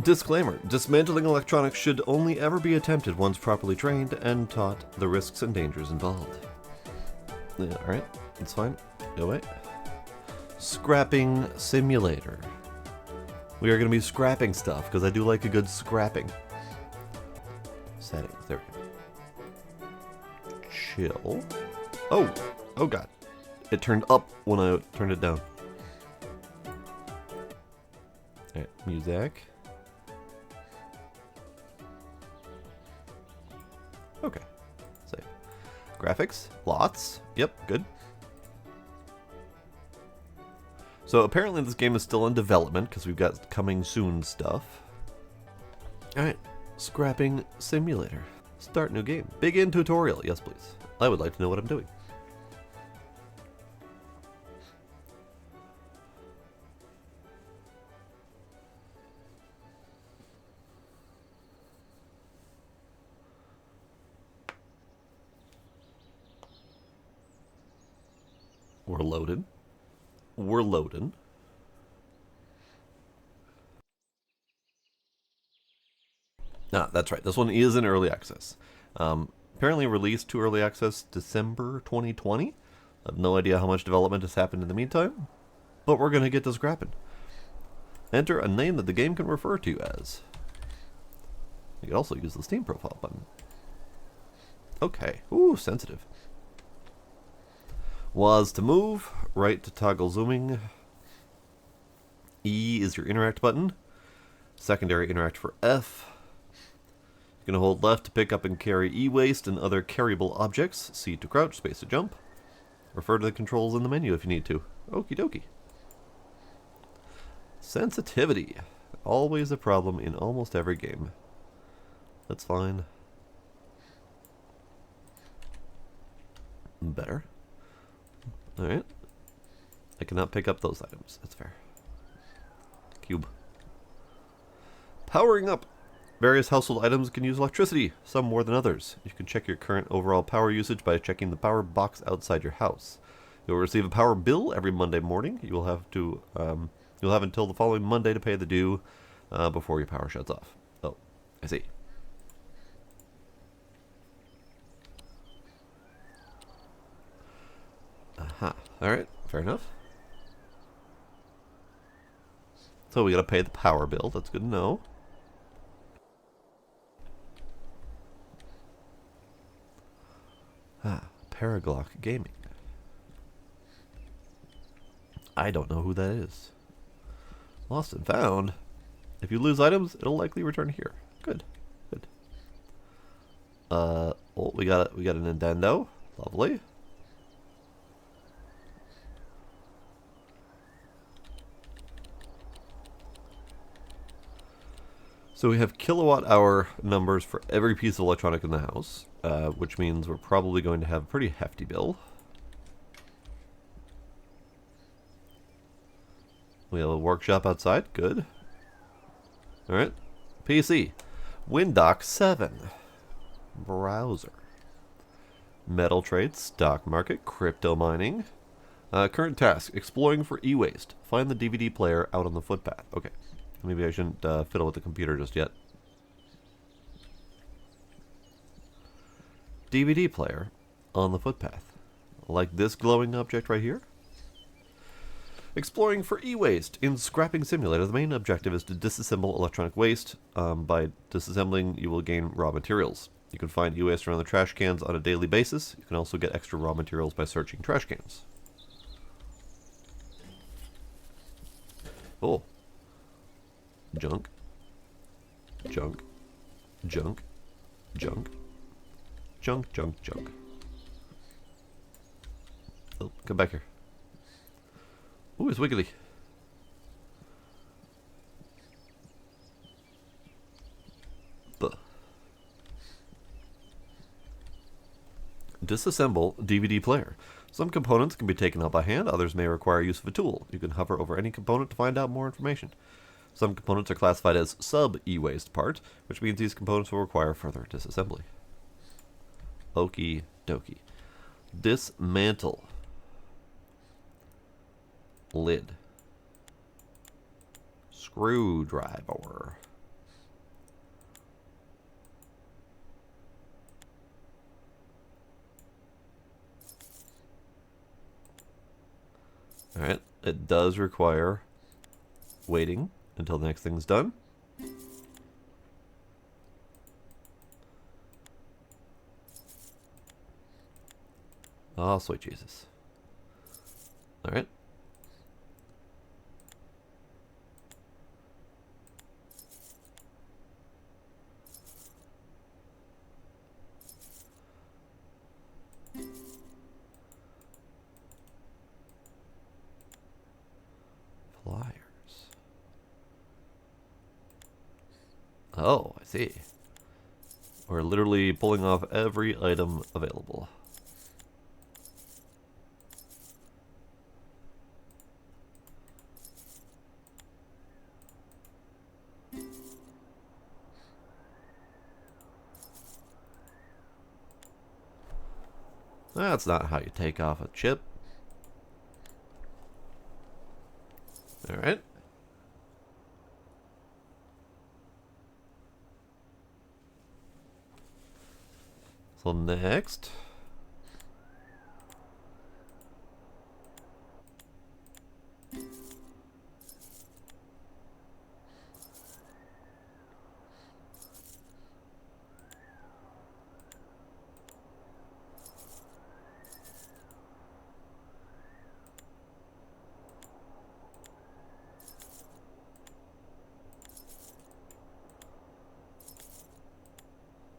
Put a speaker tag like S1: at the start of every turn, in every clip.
S1: Disclaimer, dismantling electronics should only ever be attempted once properly trained and taught the risks and dangers involved. Yeah, alright, that's fine. Go away. Scrapping simulator. We are going to be scrapping stuff, because I do like a good scrapping. Settings, there we go. Chill. Oh! Oh god. It turned up when I turned it down. Alright, music. Okay. Save. Graphics. Lots. Yep, good. So apparently this game is still in development because we've got coming soon stuff. Alright. Scrapping simulator. Start new game. Begin tutorial. Yes, please. I would like to know what I'm doing. We're loaded. We're loading. Ah, that's right. This one is in early access. Apparently released to early access December 2020. I have no idea how much development has happened in the meantime, but we're going to get to scrapping. Enter a name that the game can refer to as. You can also use the Steam profile button. Okay. Ooh, sensitive. Was to move, right to toggle zooming. E is your interact button. Secondary interact for F. You can hold left to pick up and carry e-waste and other carryable objects. C to crouch, space to jump. Refer to the controls in the menu if you need to. Okie dokie. Sensitivity. Always a problem in almost every game. That's fine. Better. Alright. I cannot pick up those items. That's fair. Cube. Powering up. Various household items can use electricity, some more than others. You can check your current overall power usage by checking the power box outside your house. You'll receive a power bill every Monday morning. You'll have until the following Monday to pay the due before your power shuts off. Oh, I see. Aha. Alright, fair enough. So we gotta pay the power bill, that's good to know. Paraglock Gaming. I don't know who that is. Lost and found. If you lose items, it'll likely return here. Good. Good. Oh, we got a Nintendo. Lovely. So we have kilowatt hour numbers for every piece of electronic in the house, which means we're probably going to have a pretty hefty bill. We have a workshop outside, good. Alright, PC. Windock 7. Browser. Metal trade, stock market, crypto mining. Current task, exploring for e-waste. Find the DVD player out on the footpath. Okay. Maybe I shouldn't fiddle with the computer just yet. DVD player on the footpath. Like this glowing object right here. Exploring for e-waste. In Scrapping Simulator, the main objective is to disassemble electronic waste. By disassembling, you will gain raw materials. You can find e-waste around the trash cans on a daily basis. You can also get extra raw materials by searching trash cans. Oh. Junk. Junk. Junk. Junk. Junk, junk, junk. Oh, come back here. Ooh, it's wiggly. Buh. Disassemble DVD player. Some components can be taken out by hand, others may require use of a tool. You can hover over any component to find out more information. Some components are classified as sub-e-waste part, which means these components will require further disassembly. Okie dokie. Dismantle. Lid. Screwdriver. Alright, it does require waiting until the next thing's done. Oh, sweet Jesus. Alright. Flyers. Oh, I see. We're literally pulling off every item available. That's not how you take off a chip. Alright. So next...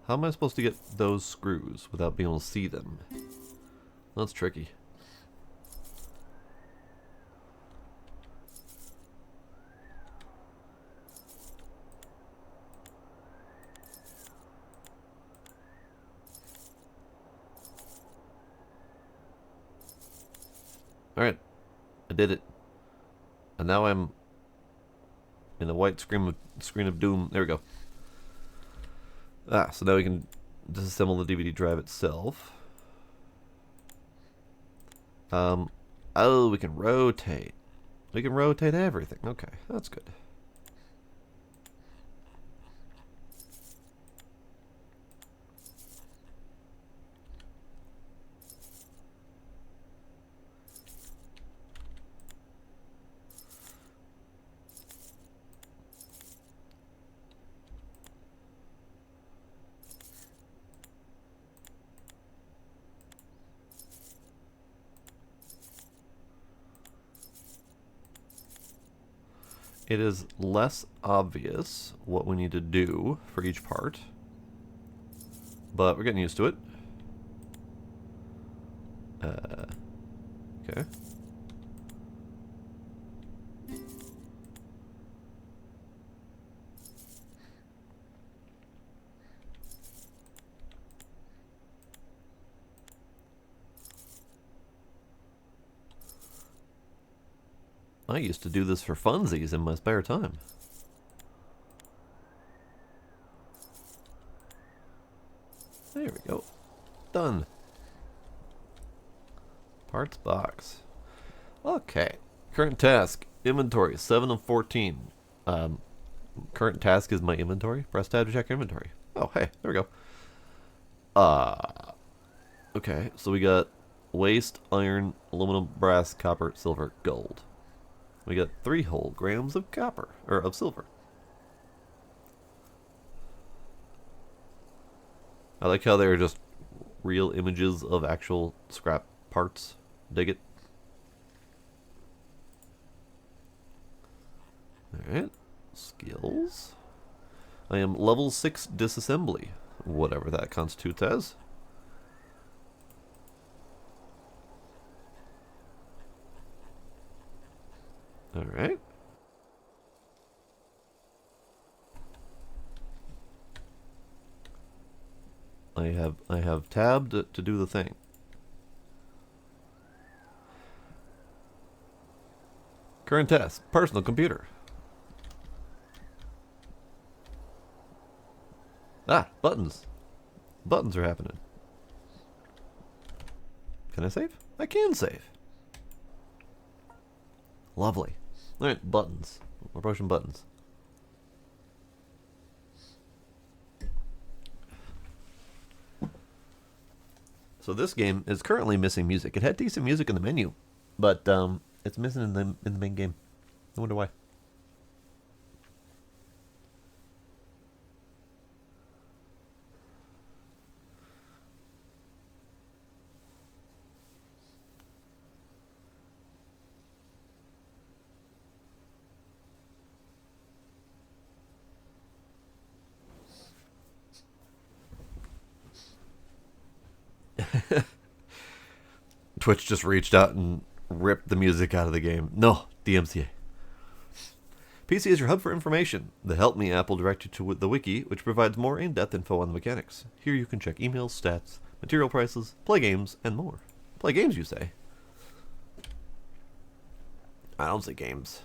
S1: How am I supposed to get those screws without being able to see them? That's tricky. Alright. I did it. And now I'm in a white screen of doom. There we go. Ah, so now we can disassemble the DVD drive itself. Oh, we can rotate. We can rotate everything. Okay, that's good. It is less obvious what we need to do for each part, but we're getting used to it. Okay. I used to do this for funsies in my spare time. There we go. Done. Parts box. Okay. Current task. Inventory. 7 of 14. Current task is my inventory. Press tab to check inventory. Oh, hey. There we go. Okay. So we got waste, iron, aluminum, brass, copper, silver, gold. We got 3 whole grams of copper, or of silver. I like how they're just real images of actual scrap parts. Dig it. Alright. Skills. I am level 6 disassembly. Whatever that constitutes as. Alright. I have tabbed to do the thing. Current task. Personal computer. Ah, buttons. Buttons are happening. Can I save? I can save. Lovely. Alright, buttons. We're pushing buttons. So this game is currently missing music. It had decent music in the menu, but It's missing in the main game. I wonder why. Twitch just reached out and ripped the music out of the game. No, DMCA. PC is your hub for information. The Help Me app will direct you to the wiki, which provides more in-depth info on the mechanics. Here you can check emails, stats, material prices, play games, and more. Play games, you say? I don't say games.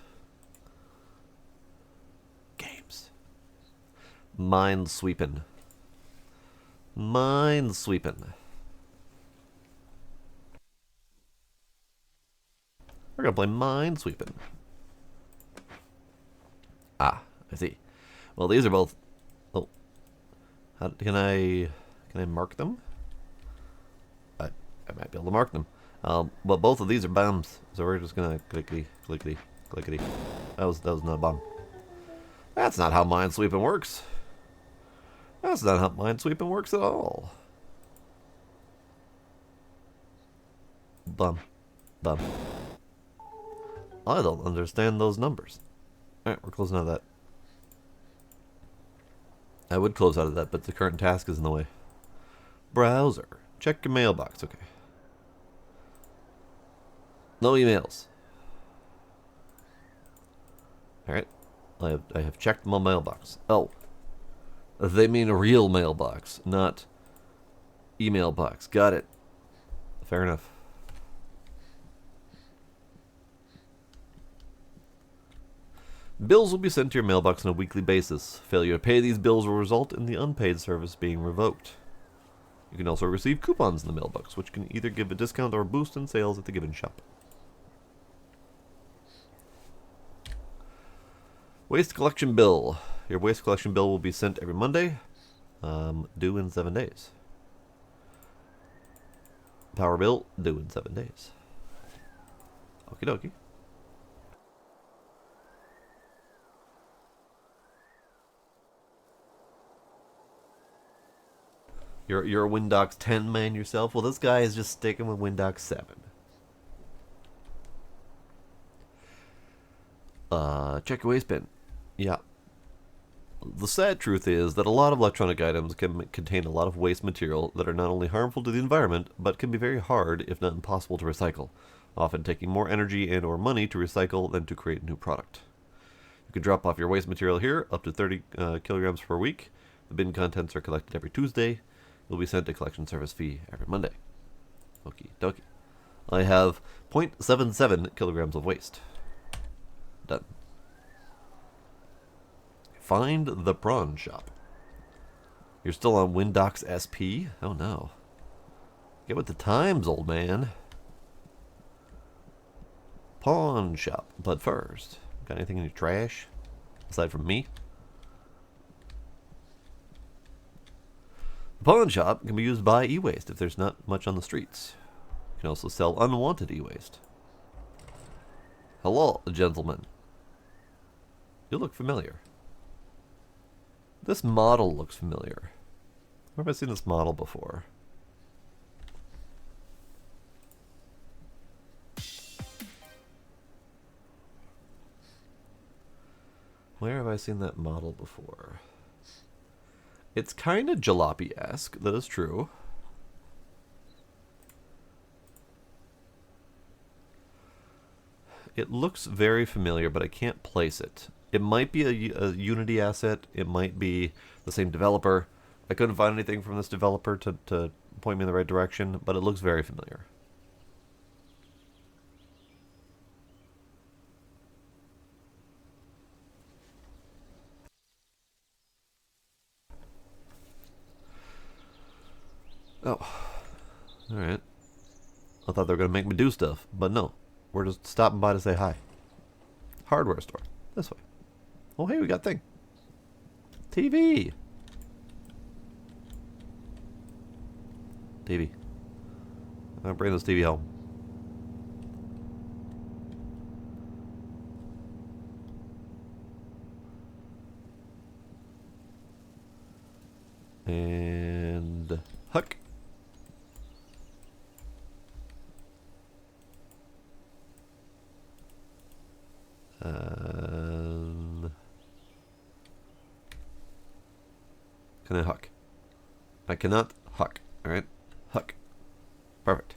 S1: Games. Mind sweeping. Mind sweeping. We're gonna play mind sweeping. Ah, I see. Well, these are both. Oh, can I mark them? I might be able to mark them. But both of these are bombs, so we're just gonna clickety, clickety, clickety. That was not a bomb. That's not how minesweeping works. That's not how minesweeping works at all. Bum, bum. I don't understand those numbers. Alright, we're closing out of that. I would close out of that, but the current task is in the way. Browser. Check your mailbox, okay. No emails. Alright. I have checked my mailbox. Oh. They mean a real mailbox, not email box. Got it. Fair enough. Bills will be sent to your mailbox on a weekly basis. Failure to pay these bills will result in the unpaid service being revoked. You can also receive coupons in the mailbox, which can either give a discount or a boost in sales at the given shop. Waste collection bill. Your waste collection bill will be sent every Monday, due in 7 days. Power bill, due in 7 days. Okie dokie. You're a Windox 10 man yourself? Well, this guy is just sticking with Windox 7. Check your waste bin. Yeah. The sad truth is that a lot of electronic items can contain a lot of waste material that are not only harmful to the environment, but can be very hard, if not impossible, to recycle, often taking more energy and or money to recycle than to create a new product. You can drop off your waste material here, up to 30 kilograms per week. The bin contents are collected every Tuesday. You'll be sent a collection service fee every Monday. Okie dokie. I have 0.77 kilograms of waste. Done. Find the prawn shop. You're still on Windox SP? Oh no. Get with the times, old man. Pawn shop. But first, got anything in your trash? Aside from me? The pawn shop can be used to buy e-waste if there's not much on the streets. You can also sell unwanted e-waste. Hello, gentlemen. You look familiar. This model looks familiar. Where have I seen this model before? Where have I seen that model before? It's kind of jalopy-esque, that is true. It looks very familiar, but I can't place it. It might be a Unity asset. It might be the same developer. I couldn't find anything from this developer to point me in the right direction, but it looks very familiar. Oh, alright. I thought they were going to make me do stuff, but no. We're just stopping by to say hi. Hardware store. This way. Oh, hey, we got thing. TV. TV. I'm going to bring this TV home. And hook. Can I hook? I cannot hook. Alright? Hook. Perfect.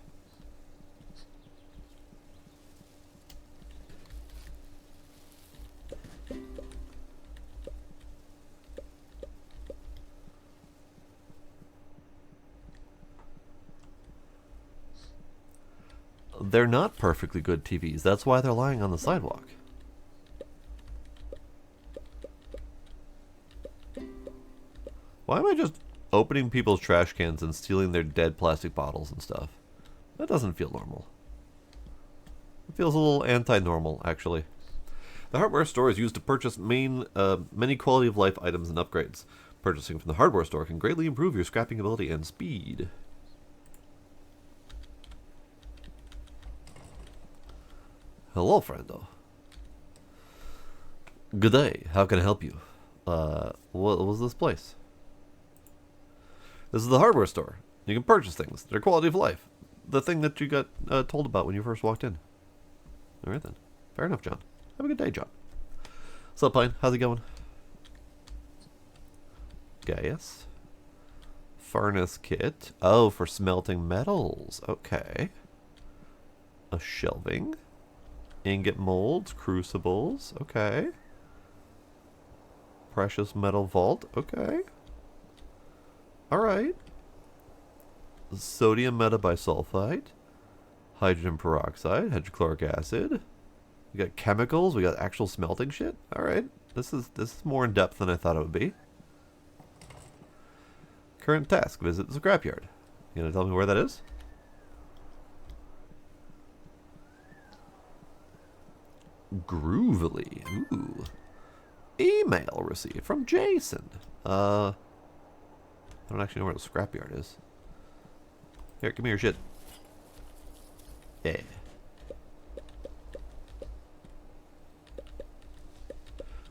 S1: They're not perfectly good TVs. That's why they're lying on the sidewalk. Why am I just opening people's trash cans and stealing their dead plastic bottles and stuff? That doesn't feel normal. It feels a little anti-normal, actually. The hardware store is used to purchase many quality of life items and upgrades. Purchasing from the hardware store can greatly improve your scrapping ability and speed. Hello, friendo. Good day. How can I help you? What was this place? This is the hardware store. You can purchase things. Their quality of life. The thing that you got told about when you first walked in. Alright then. Fair enough, John. Have a good day, John. What's up, Pine? How's it going? Gaius. Furnace kit. Oh, for smelting metals. Okay. A shelving. Ingot molds. Crucibles. Okay. Precious metal vault. Okay. Alright. Sodium metabisulfite. Hydrogen peroxide. Hydrochloric acid. We got chemicals. We got actual smelting shit. Alright. This is more in depth than I thought it would be. Current task. Visit the scrapyard. You gonna tell me where that is? Groovily. Ooh. Email received from Jason. I don't actually know where the scrapyard is. Here, give me your shit. Yeah.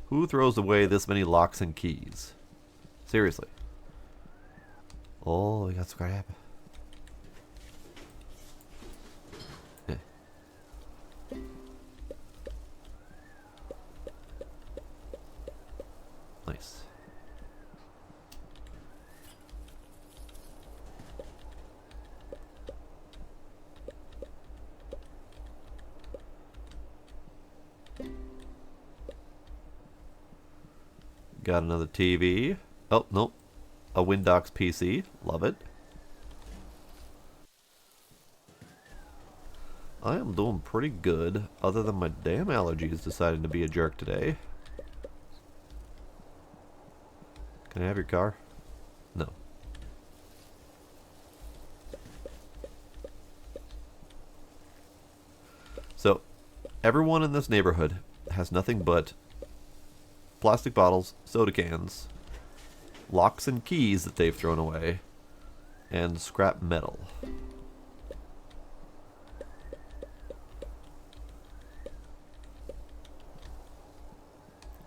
S1: Who throws away this many locks and keys? Seriously. Oh, we got scrap. Yeah. Nice. Got another TV. Oh, nope. A Windows PC. Love it. I am doing pretty good, other than my damn allergies deciding to be a jerk today. Can I have your car? No. So, everyone in this neighborhood has nothing but plastic bottles, soda cans, locks and keys that they've thrown away, and scrap metal.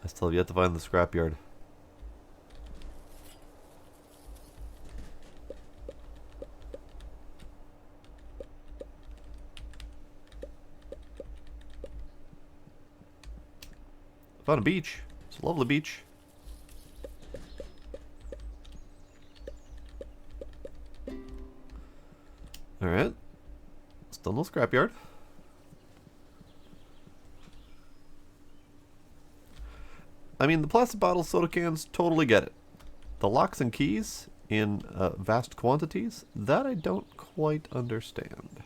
S1: I still have yet to find the scrapyard. Found a beach. It's a lovely beach. Alright. Still no scrapyard. I mean, the plastic bottles, soda cans, totally get it. The locks and keys in vast quantities, that I don't quite understand.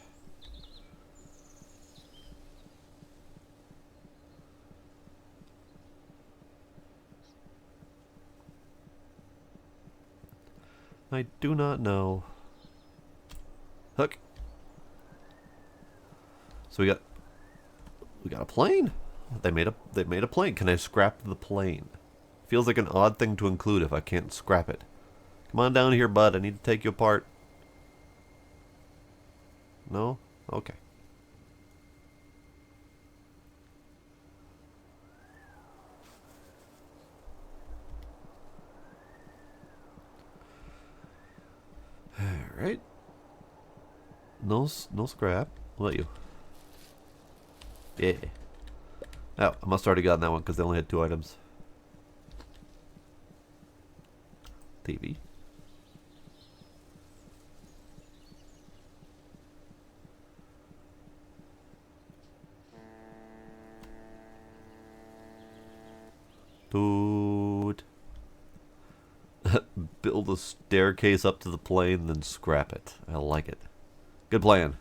S1: I do not know. Hook. So we got a plane. They made a plane. Can I scrap the plane? Feels like an odd thing to include if I can't scrap it. Come on down here, bud. I need to take you apart. No? Okay. Alright. No scrap. What about you? Yeah. Oh, I must have already gotten that one because they only had 2 items. TV. Dude. Build a staircase up to the plane, then scrap it. I like it. Good plan.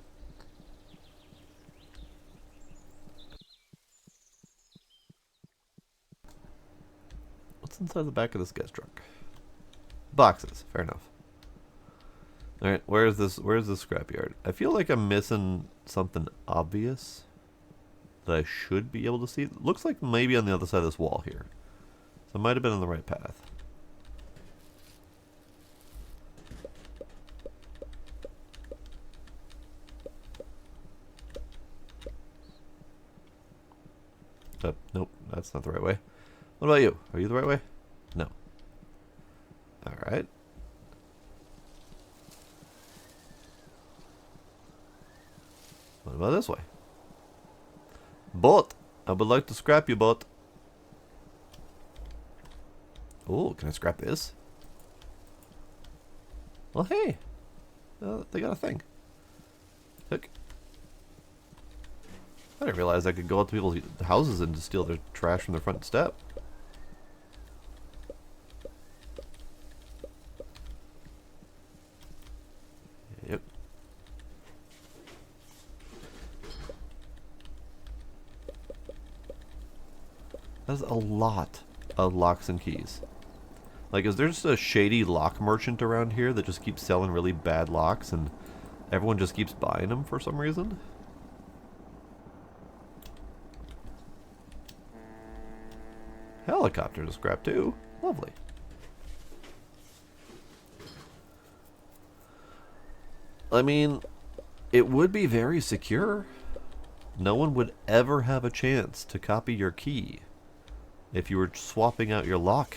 S1: What's inside the back of this guy's truck? Boxes. Fair enough. Alright, where's this scrapyard? I feel like I'm missing something obvious that I should be able to see. It looks like maybe on the other side of this wall here. So I might have been on the right path. Nope, that's not the right way. What about you? Are you the right way? No. Alright. What about this way? Boat! I would like to scrap you, boat. Oh, can I scrap this? Well, hey. They got a thing. Look. I didn't realize I could go up to people's houses and just steal their trash from their front step. Yep. That's a lot of locks and keys. Like, is there just a shady lock merchant around here that just keeps selling really bad locks and everyone just keeps buying them for some reason? Helicopter to scrap too. Lovely. I mean, it would be very secure. No one would ever have a chance to copy your key if you were swapping out your lock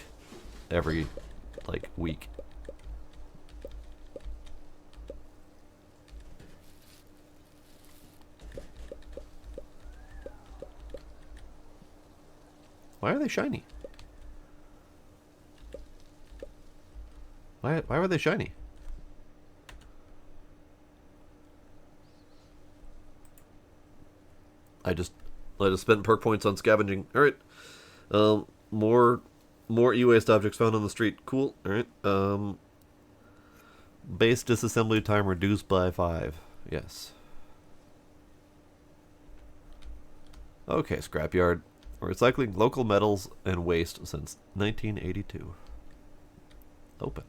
S1: every, like, week. Why are they shiny? Why were they shiny? I just spent perk points on scavenging. Alright. More e-waste objects found on the street. Cool. Alright. Base disassembly time reduced by 5. Yes. Okay, scrapyard. We're recycling local metals and waste since 1982. Open.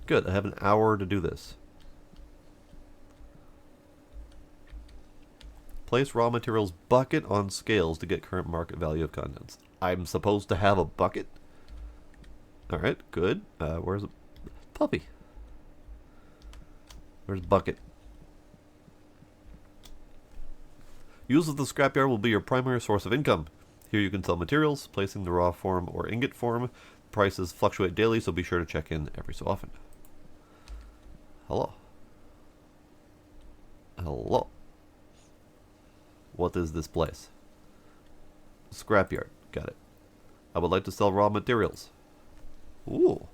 S1: Good, I have an hour to do this. Place raw materials bucket on scales to get current market value of contents. I'm supposed to have a bucket? Alright, good. Where's a puppy? Where's bucket? Use of the scrapyard will be your primary source of income. Here you can sell materials, placing the raw form or ingot form. Prices fluctuate daily, so be sure to check in every so often. Hello. Hello. What is this place? Scrapyard. Got it. I would like to sell raw materials. Ooh.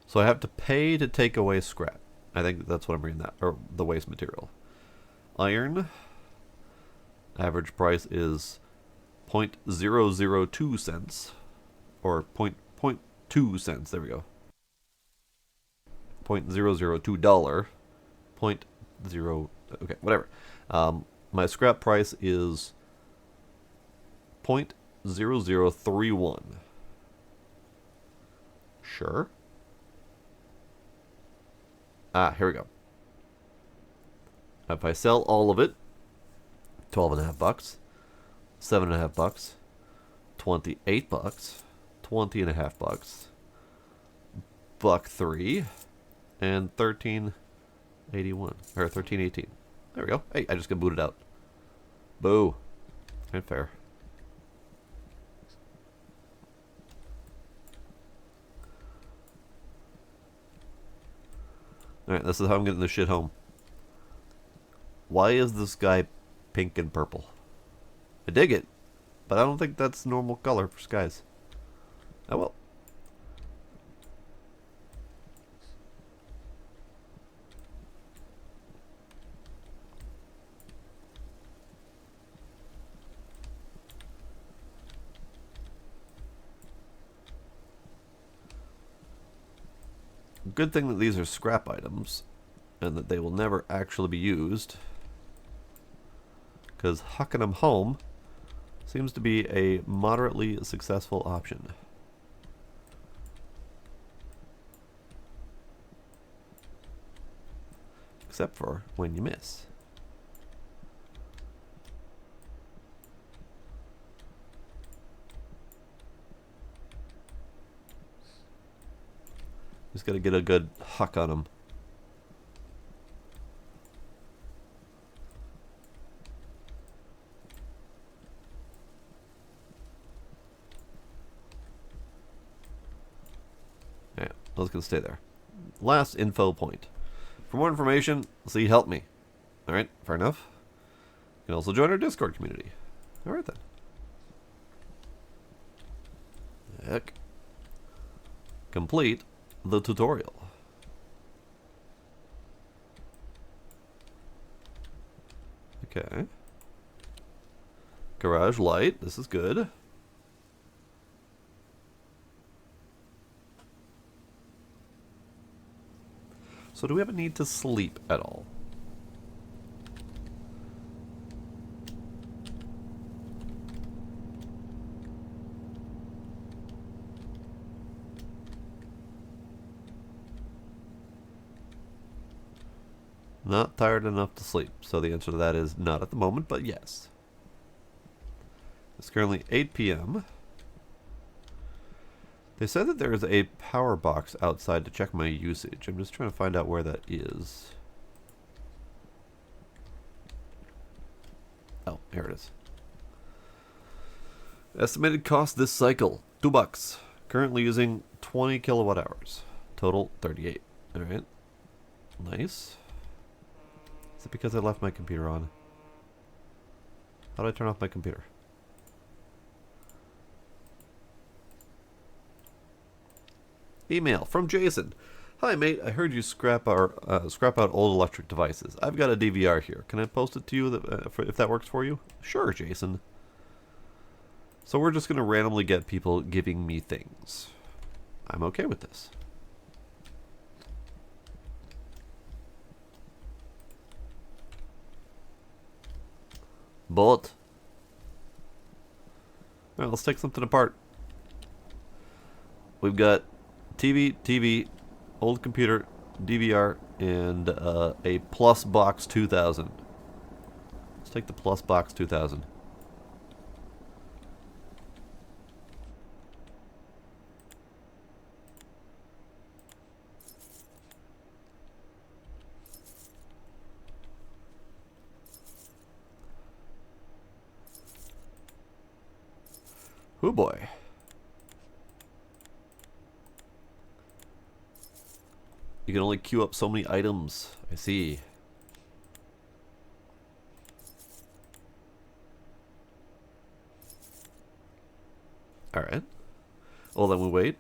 S1: So I have to pay to take away scrap. I think that's what I'm reading that, or the waste material. Iron. Average price is 0.002 cents, or 0.2 cents. There we go. $0.002. 0.0. Okay, whatever. My scrap price is 0.0031. Sure. Here we go. If I sell all of it, $12.50, $7.50, $28, $20.50, $1.03, and $13.81 or $13.18. There we go. Hey, I just got booted out. Boo. Ain't fair. Alright, this is how I'm getting this shit home. Why is the sky pink and purple? I dig it, but I don't think that's normal color for skies. Oh well. Good thing that these are scrap items and that they will never actually be used, because hucking them home seems to be a moderately successful option. Except for when you miss. Just gotta get a good huck on them. Yeah, I was gonna stay there. Last info point. For more information, see Help Me. Alright, fair enough. You can also join our Discord community. Alright then. Heck. Complete the tutorial. Okay. Garage light, this is good. So do we have a need to sleep at all? Not tired enough to sleep. So the answer to that is not at the moment, but yes. It's currently 8 p.m. They said that there is a power box outside to check my usage. I'm just trying to find out where that is. Oh, here it is. Estimated cost this cycle, $2. Currently using 20 kilowatt hours. Total 38. Alright. Nice. Is it because I left my computer on? How do I turn off my computer? Email from Jason. Hi mate, I heard you scrap out old electric devices. I've got a DVR here. Can I post it to you if that works for you? Sure, Jason. So we're just going to randomly get people giving me things. I'm okay with this. Bullet. Alright, let's take something apart. We've got TV, old computer, DVR, and a Plus Box 2000. Let's take the Plus Box 2000. Oh boy. You can only queue up so many items. I see. Alright. Well, then we wait.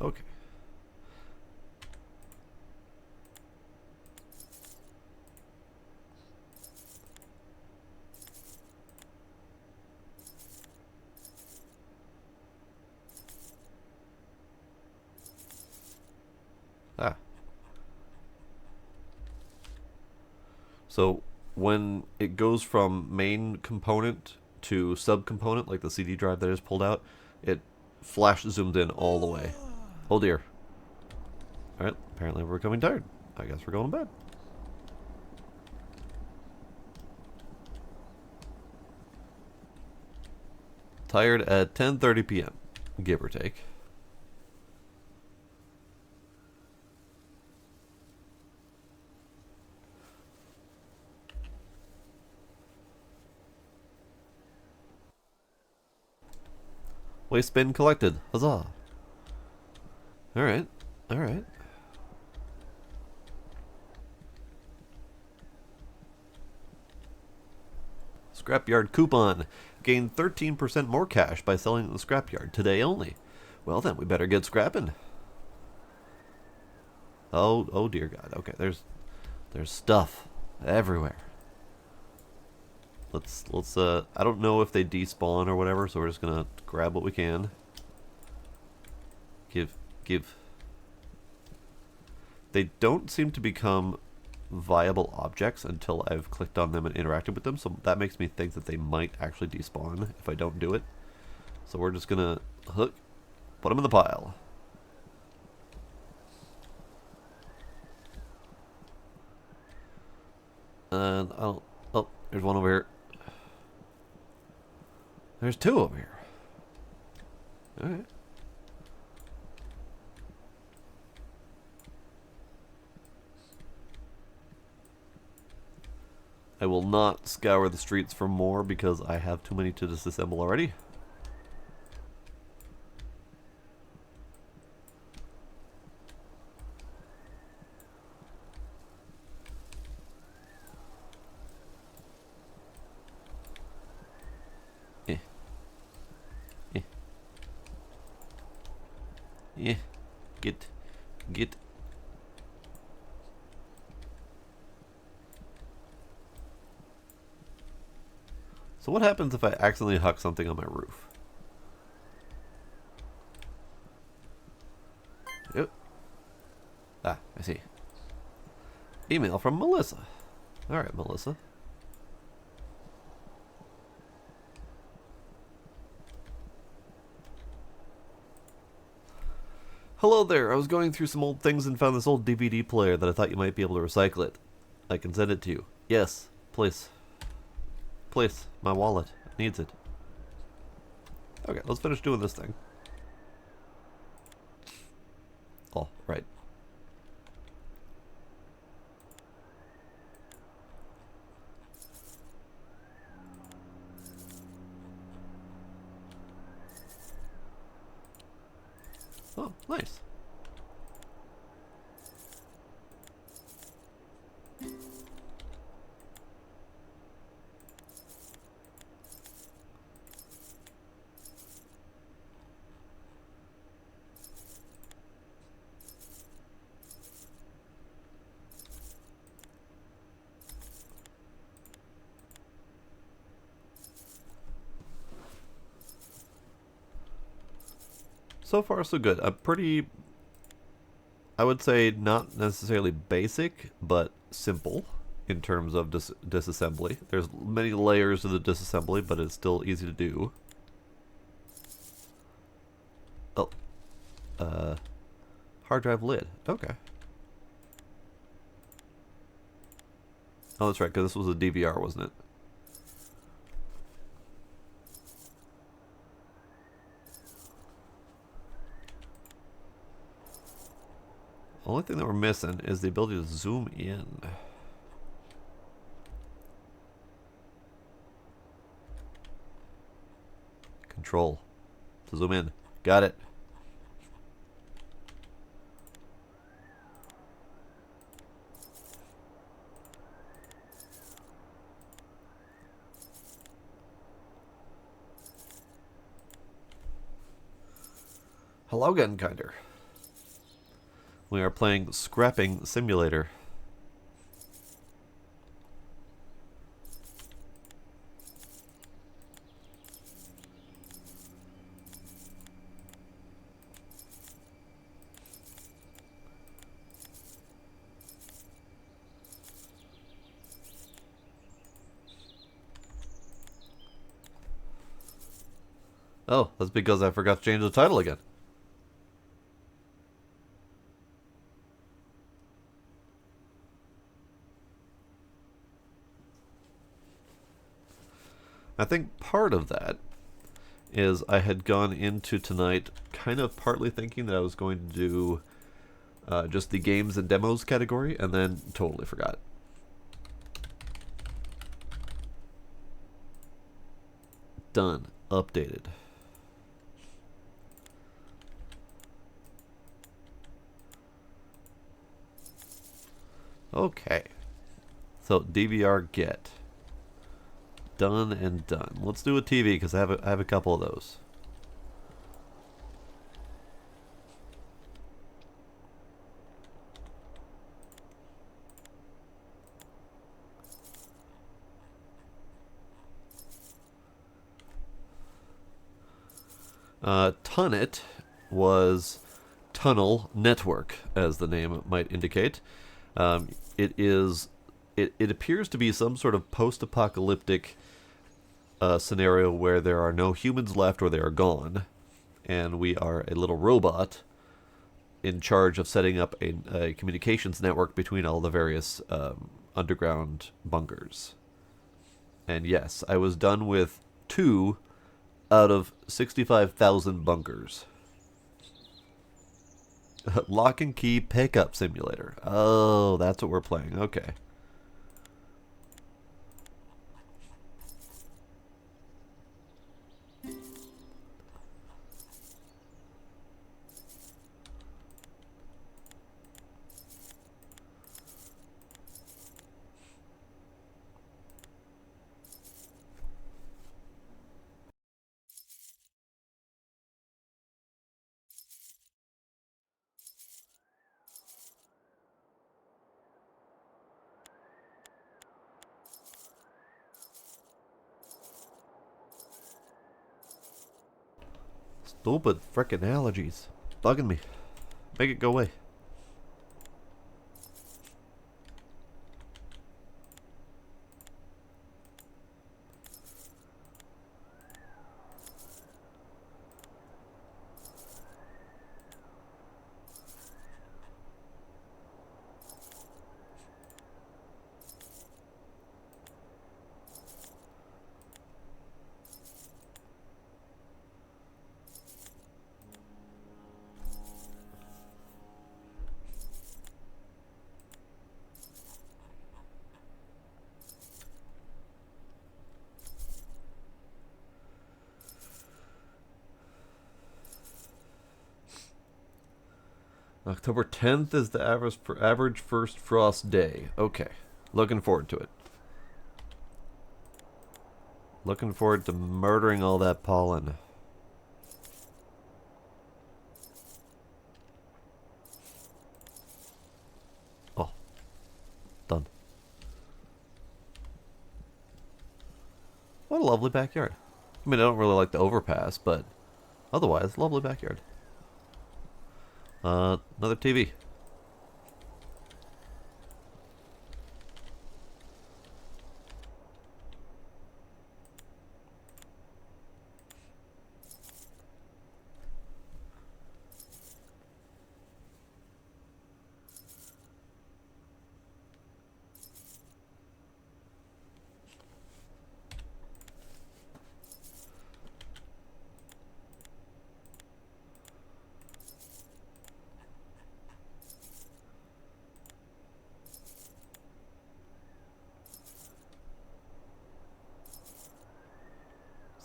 S1: Okay. Ah. So when it goes from main component to subcomponent, like the CD drive that I just pulled out, it flash zoomed in all the way. Oh dear. Alright, apparently we're becoming tired. I guess we're going to bed. Tired at 10:30 p.m., give or take. Waste bin collected. Huzzah. Alright, alright. Scrapyard coupon. Gain 13% more cash by selling at the scrapyard today only. Well then, we better get scrapping. Oh dear God. Okay, there's stuff everywhere. Let's I don't know if they despawn or whatever, so we're just gonna grab what we can. Give. They don't seem to become viable objects until I've clicked on them and interacted with them, so that makes me think that they might actually despawn if I don't do it. So we're just gonna put them in the pile. And oh, there's one over here. There's two over here. Alright. I will not scour the streets for more because I have too many to disassemble already. Eh. Eh. Eh. Get. So what happens if I accidentally huck something on my roof? Yep. Ah, I see. Email from Melissa. Alright, Melissa. Hello there, I was going through some old things and found this old DVD player that I thought you might be able to recycle it. I can send it to you. Yes, please. Please, my wallet needs it. Okay, let's finish doing this thing. Oh, right. Oh, nice. So far, so good. A pretty, I would say, not necessarily basic, but simple in terms of disassembly. There's many layers to the disassembly, but it's still easy to do. Oh. Hard drive lid. Okay. Oh, that's right, because this was a DVR, wasn't it? Only thing that we're missing is the ability to zoom in. Control to zoom in. Got it. Hello, Gunkinder. We are playing Scrapping Simulator. Oh, that's because I forgot to change the title again. I think part of that is I had gone into tonight kind of partly thinking that I was going to do just the games and demos category, and then totally forgot. Done. Updated. Okay. So DVR get. Done and done. Let's do a TV because I have a couple of those. Tunnet was Tunnel Network, as the name might indicate. It is. It appears to be some sort of post-apocalyptic scenario where there are no humans left or they are gone, and we are a little robot in charge of setting up a communications network between all the various underground bunkers. And yes, I was done with 2 out of 65,000 bunkers. Lock and key pickup simulator. Oh, that's what we're playing. Okay. Stupid frickin' allergies. Bugging me. Make it go away. October 10th is the average first frost day. Okay. Looking forward to it. Looking forward to murdering all that pollen. Oh. Done. What a lovely backyard. I mean, I don't really like the overpass, but otherwise, lovely backyard. Another TV.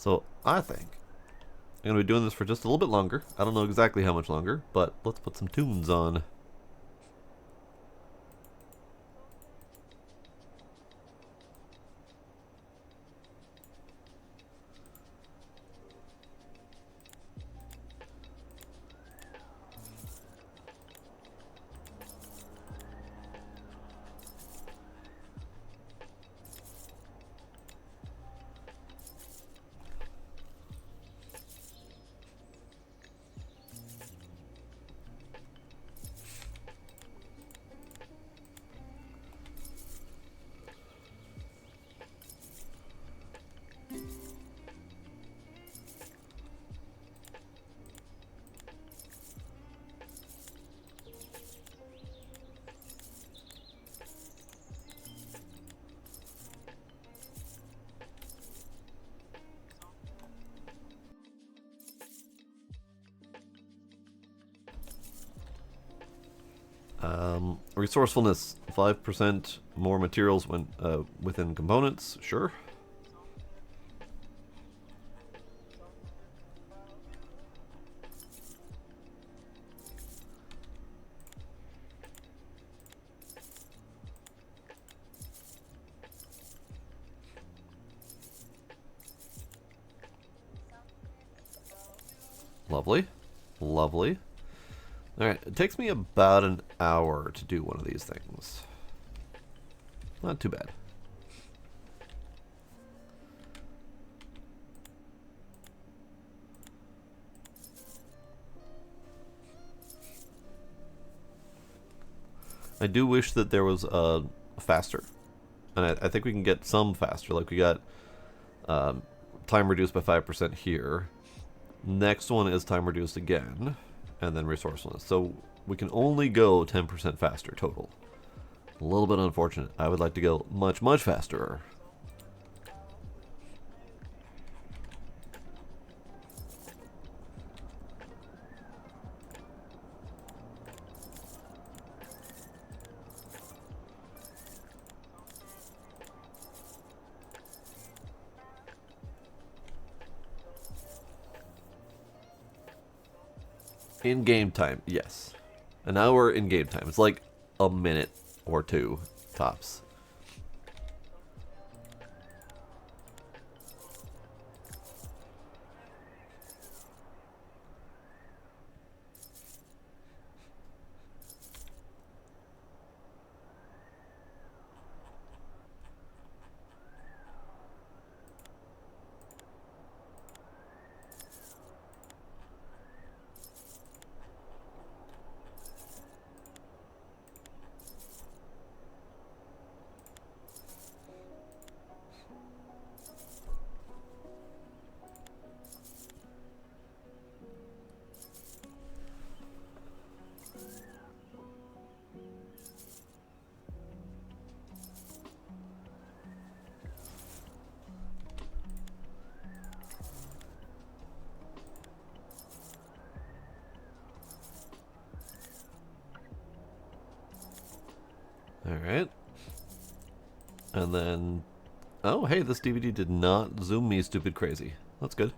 S1: So, I think I'm going to be doing this for just a little bit longer. I don't know exactly how much longer, but let's put some tunes on. Resourcefulness, 5% more materials when within components. Sure. Lovely. Lovely. Alright, it takes me about an hour to do one of these things. Not too bad. I do wish that there was faster. And I think we can get some faster. Like we got time reduced by 5% here. Next one is time reduced again. And then resourcefulness. So we can only go 10% faster total. A little bit unfortunate. I would like to go much, much faster. In game time, yes. An hour in game time. It's like a minute or two, tops. Alright. And then... Oh, hey, this DVD did not zoom me stupid crazy. That's good.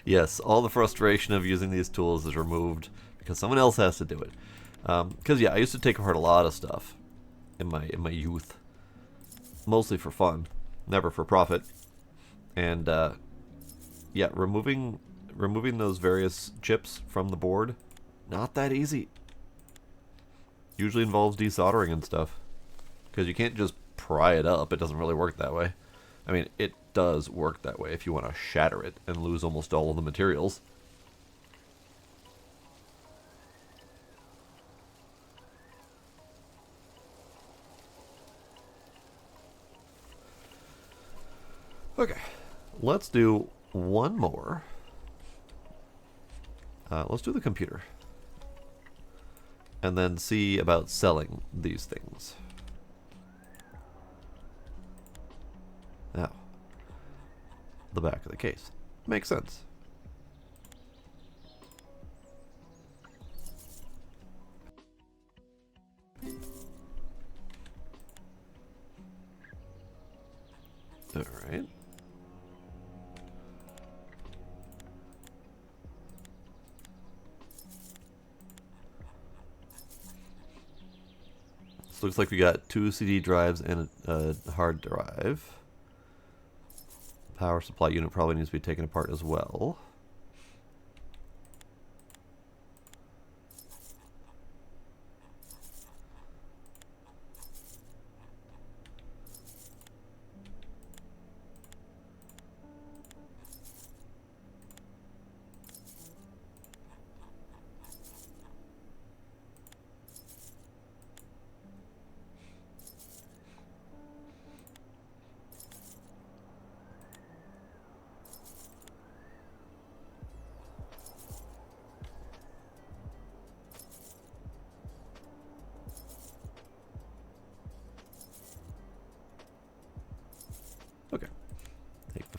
S1: Yes, all the frustration of using these tools is removed because someone else has to do it. Because yeah, I used to take apart a lot of stuff in my youth, mostly for fun, never for profit. And yeah, removing those various chips from the board, not that easy. Usually involves desoldering and stuff, because you can't just pry it up. It doesn't really work that way. I mean, it does work that way if you want to shatter it and lose almost all of the materials. Okay, let's do one more. Let's do the computer. And then see about selling these things. Now, the back of the case. Makes sense. Alright. So looks like we got 2 CD drives and a hard drive. Power supply unit probably needs to be taken apart as well.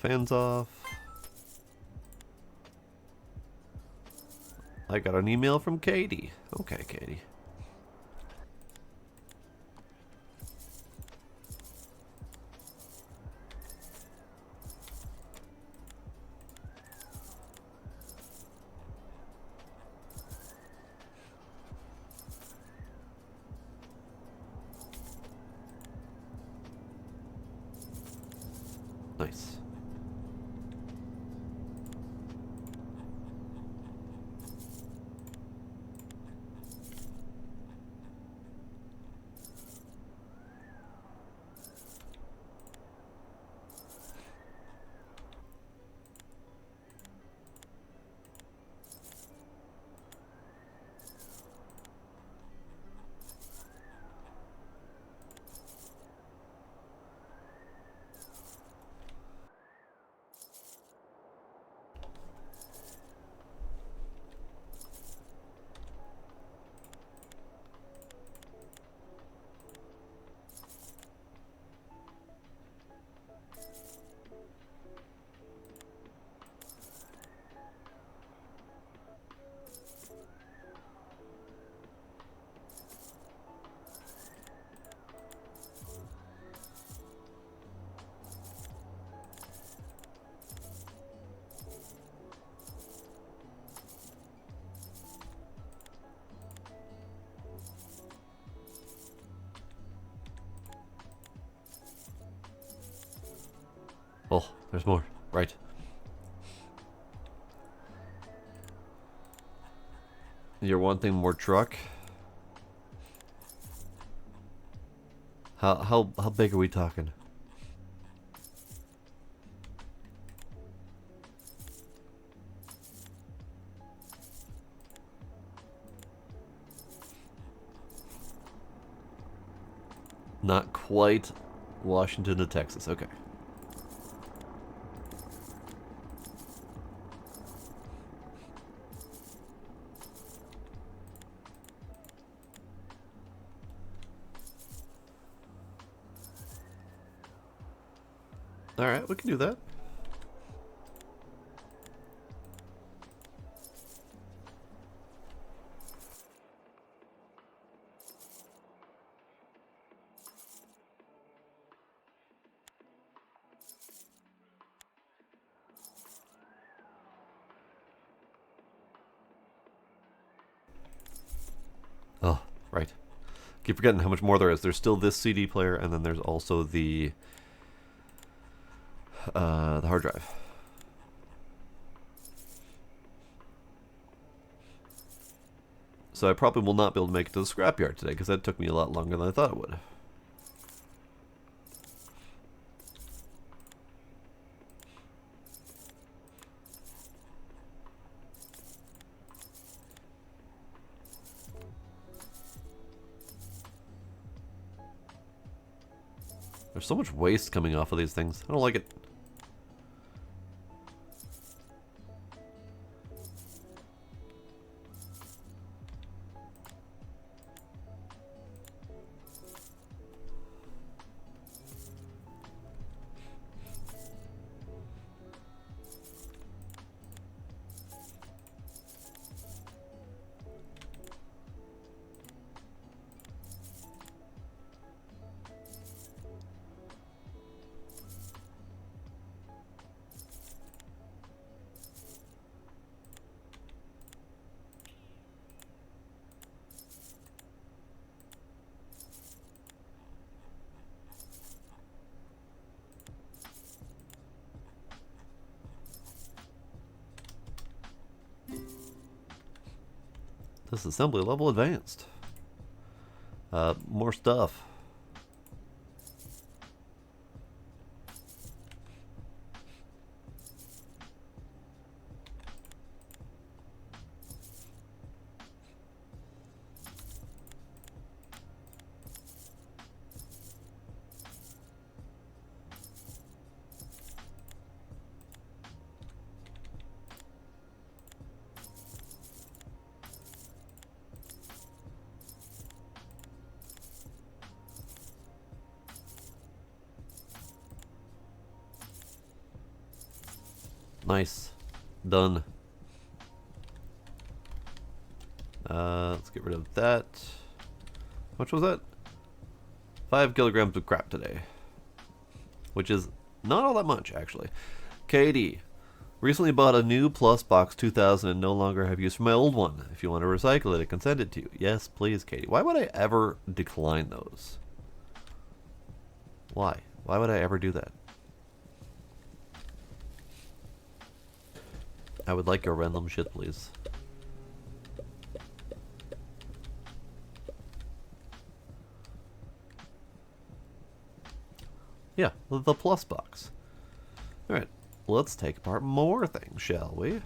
S1: fans off. I got an email from Katie. Okay, Katie. Nice. Oh, there's more. Right. You're wanting more truck? How big are we talking? Not quite Washington to Texas. Okay. Alright, we can do that. Oh, right. Keep forgetting how much more there is. There's still this CD player, and then there's also the hard drive. So I probably will not be able to make it to the scrapyard today, because that took me a lot longer than I thought it would. There's so much waste coming off of these things. I don't like it. This assembly level advanced. More stuff. Nice. Done. Let's get rid of that. How much was that? 5 kilograms of crap today. Which is not all that much, actually. Katie. Recently bought a new Plus Box 2000 and no longer have use for my old one. If you want to recycle it, I can send it to you. Yes, please, Katie. Why would I ever decline those? Why? Why would I ever do that? I would like your random shit, please. Yeah, the Plus Box. Alright, let's take apart more things, shall we?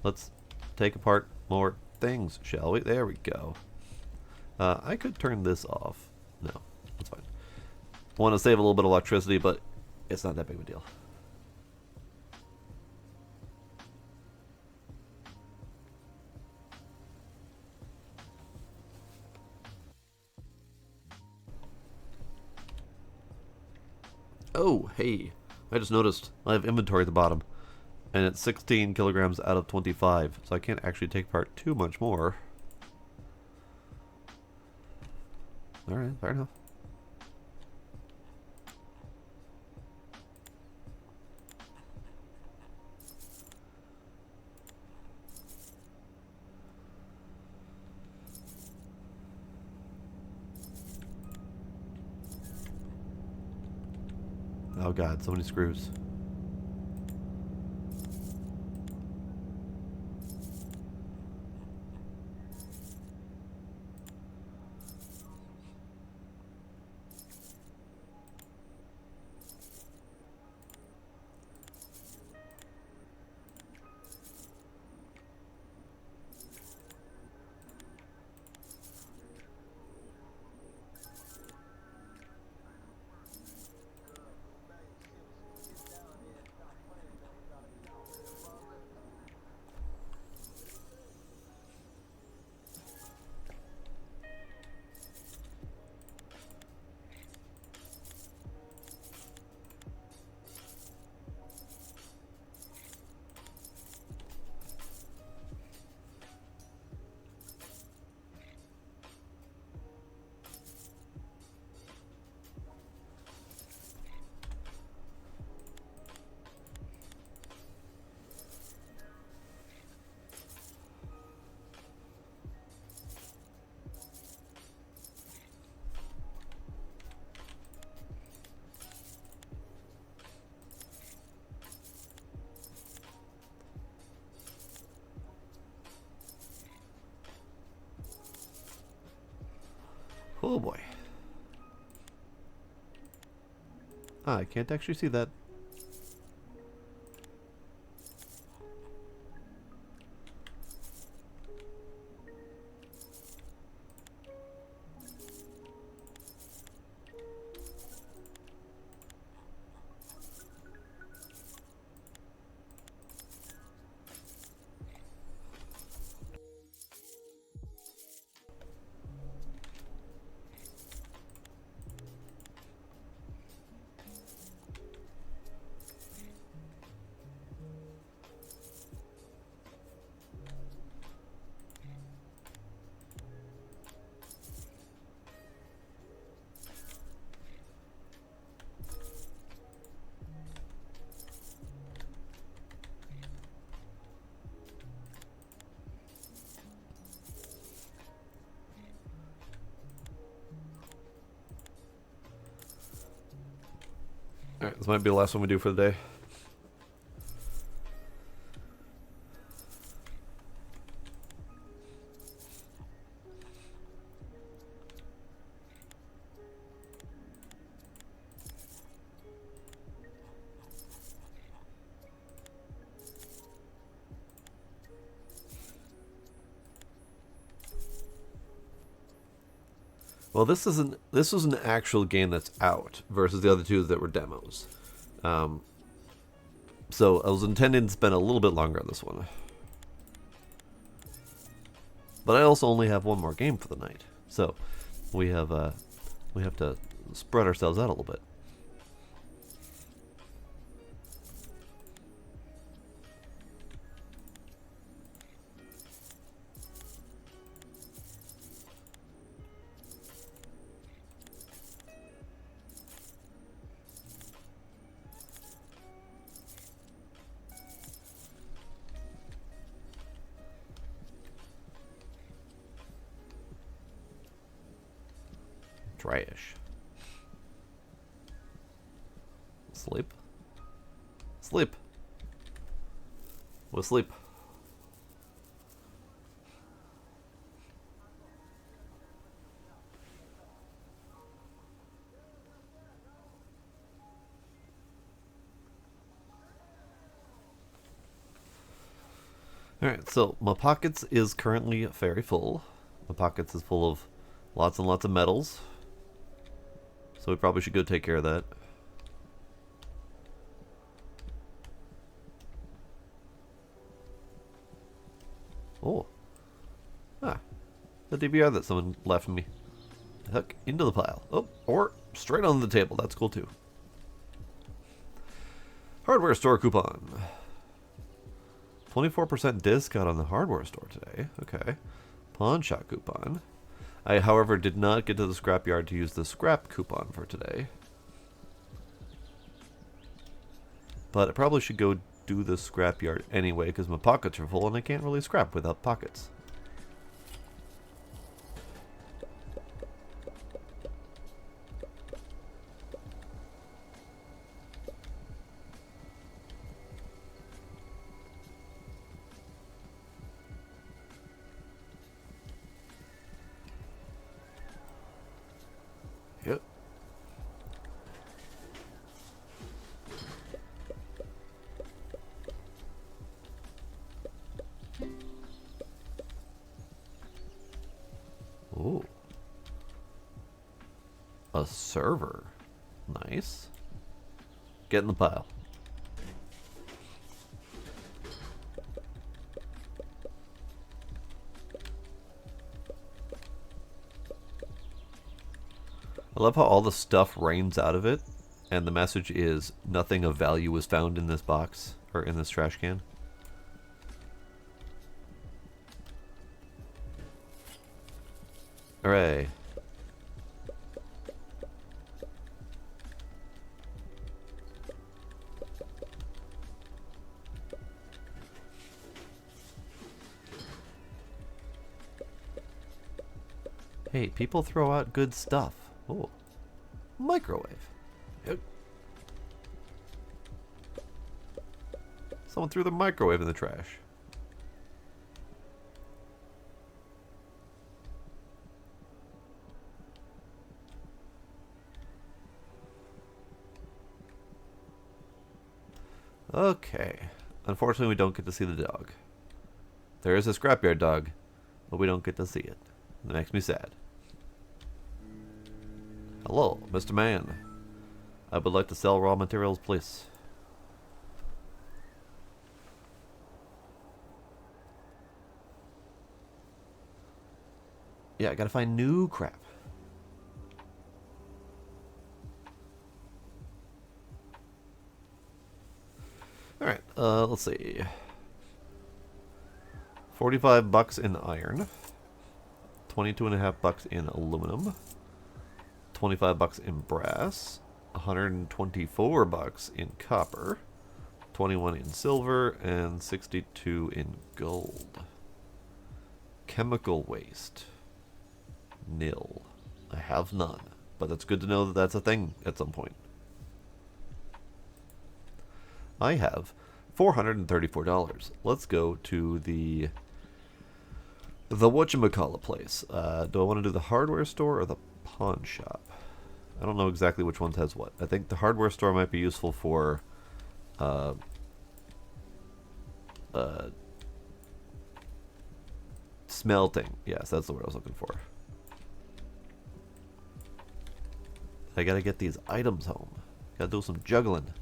S1: Let's take apart more things, shall we? There we go. I could turn this off. No, that's fine. I want to save a little bit of electricity, but it's not that big of a deal. Oh, hey. I just noticed I have inventory at the bottom. And it's 16 kilograms out of 25. So I can't actually take apart too much more. Alright, fair enough. Oh god, so many screws. Oh boy. Ah, I can't actually see that. Alright, this might be the last one we do for the day. Well, this was an actual game that's out versus the other two that were demos. So I was intending to spend a little bit longer on this one. But I also only have one more game for the night. So we have to spread ourselves out a little bit. Trash. Sleep. Sleep. We'll sleep. Alright, so my pockets is currently very full. My pockets is full of lots and lots of metals. So we probably should go take care of that. Oh. Ah. The DVR that someone left me. Hook into the pile. Oh, or straight on the table. That's cool too. Hardware store coupon. 24% discount on the hardware store today. Okay. Pawn shop coupon. I, however, did not get to the scrapyard to use the scrap coupon for today. But I probably should go do the scrapyard anyway, because my pockets are full and I can't really scrap without pockets. Yep. Ooh. A server. Nice. Get in the pile. I love how all the stuff rains out of it, and the message is nothing of value was found in this box, or in this trash can. Hooray. Hey, people throw out good stuff. Oh, microwave. Yep. Someone threw the microwave in the trash. Okay. Unfortunately, we don't get to see the dog. There is a scrapyard dog, but we don't get to see it. That makes me sad. Hello, Mr. Man. I would like to sell raw materials, please. Yeah, I gotta find new crap. Alright, let's see. 45 bucks in iron. 22.5 bucks in aluminum. 25 bucks in brass. 124 bucks in copper. 21 in silver, and 62 in gold. Chemical waste. Nil. I have none. But that's good to know that that's a thing at some point. I have $434. Let's go to the whatchamacallit place. Do I want to do the hardware store or the pawn shop? I don't know exactly which one has what. I think the hardware store might be useful for smelting. Yes, that's the word I was looking for. I gotta get these items home. Gotta do some juggling.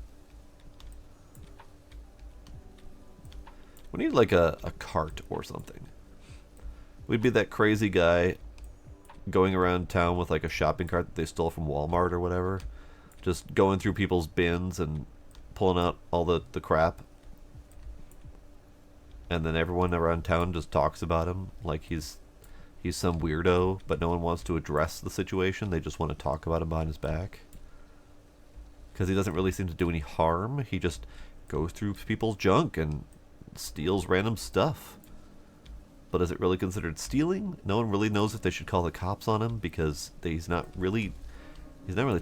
S1: We need like a cart or something. We'd be that crazy guy going around town with like a shopping cart that they stole from Walmart or whatever. Just going through people's bins and pulling out all the crap. And then everyone around town just talks about him like he's some weirdo, but no one wants to address the situation. They just want to talk about him behind his back. Because he doesn't really seem to do any harm. He just goes through people's junk and steals random stuff. But is it really considered stealing? No one really knows if they should call the cops on him because he's not really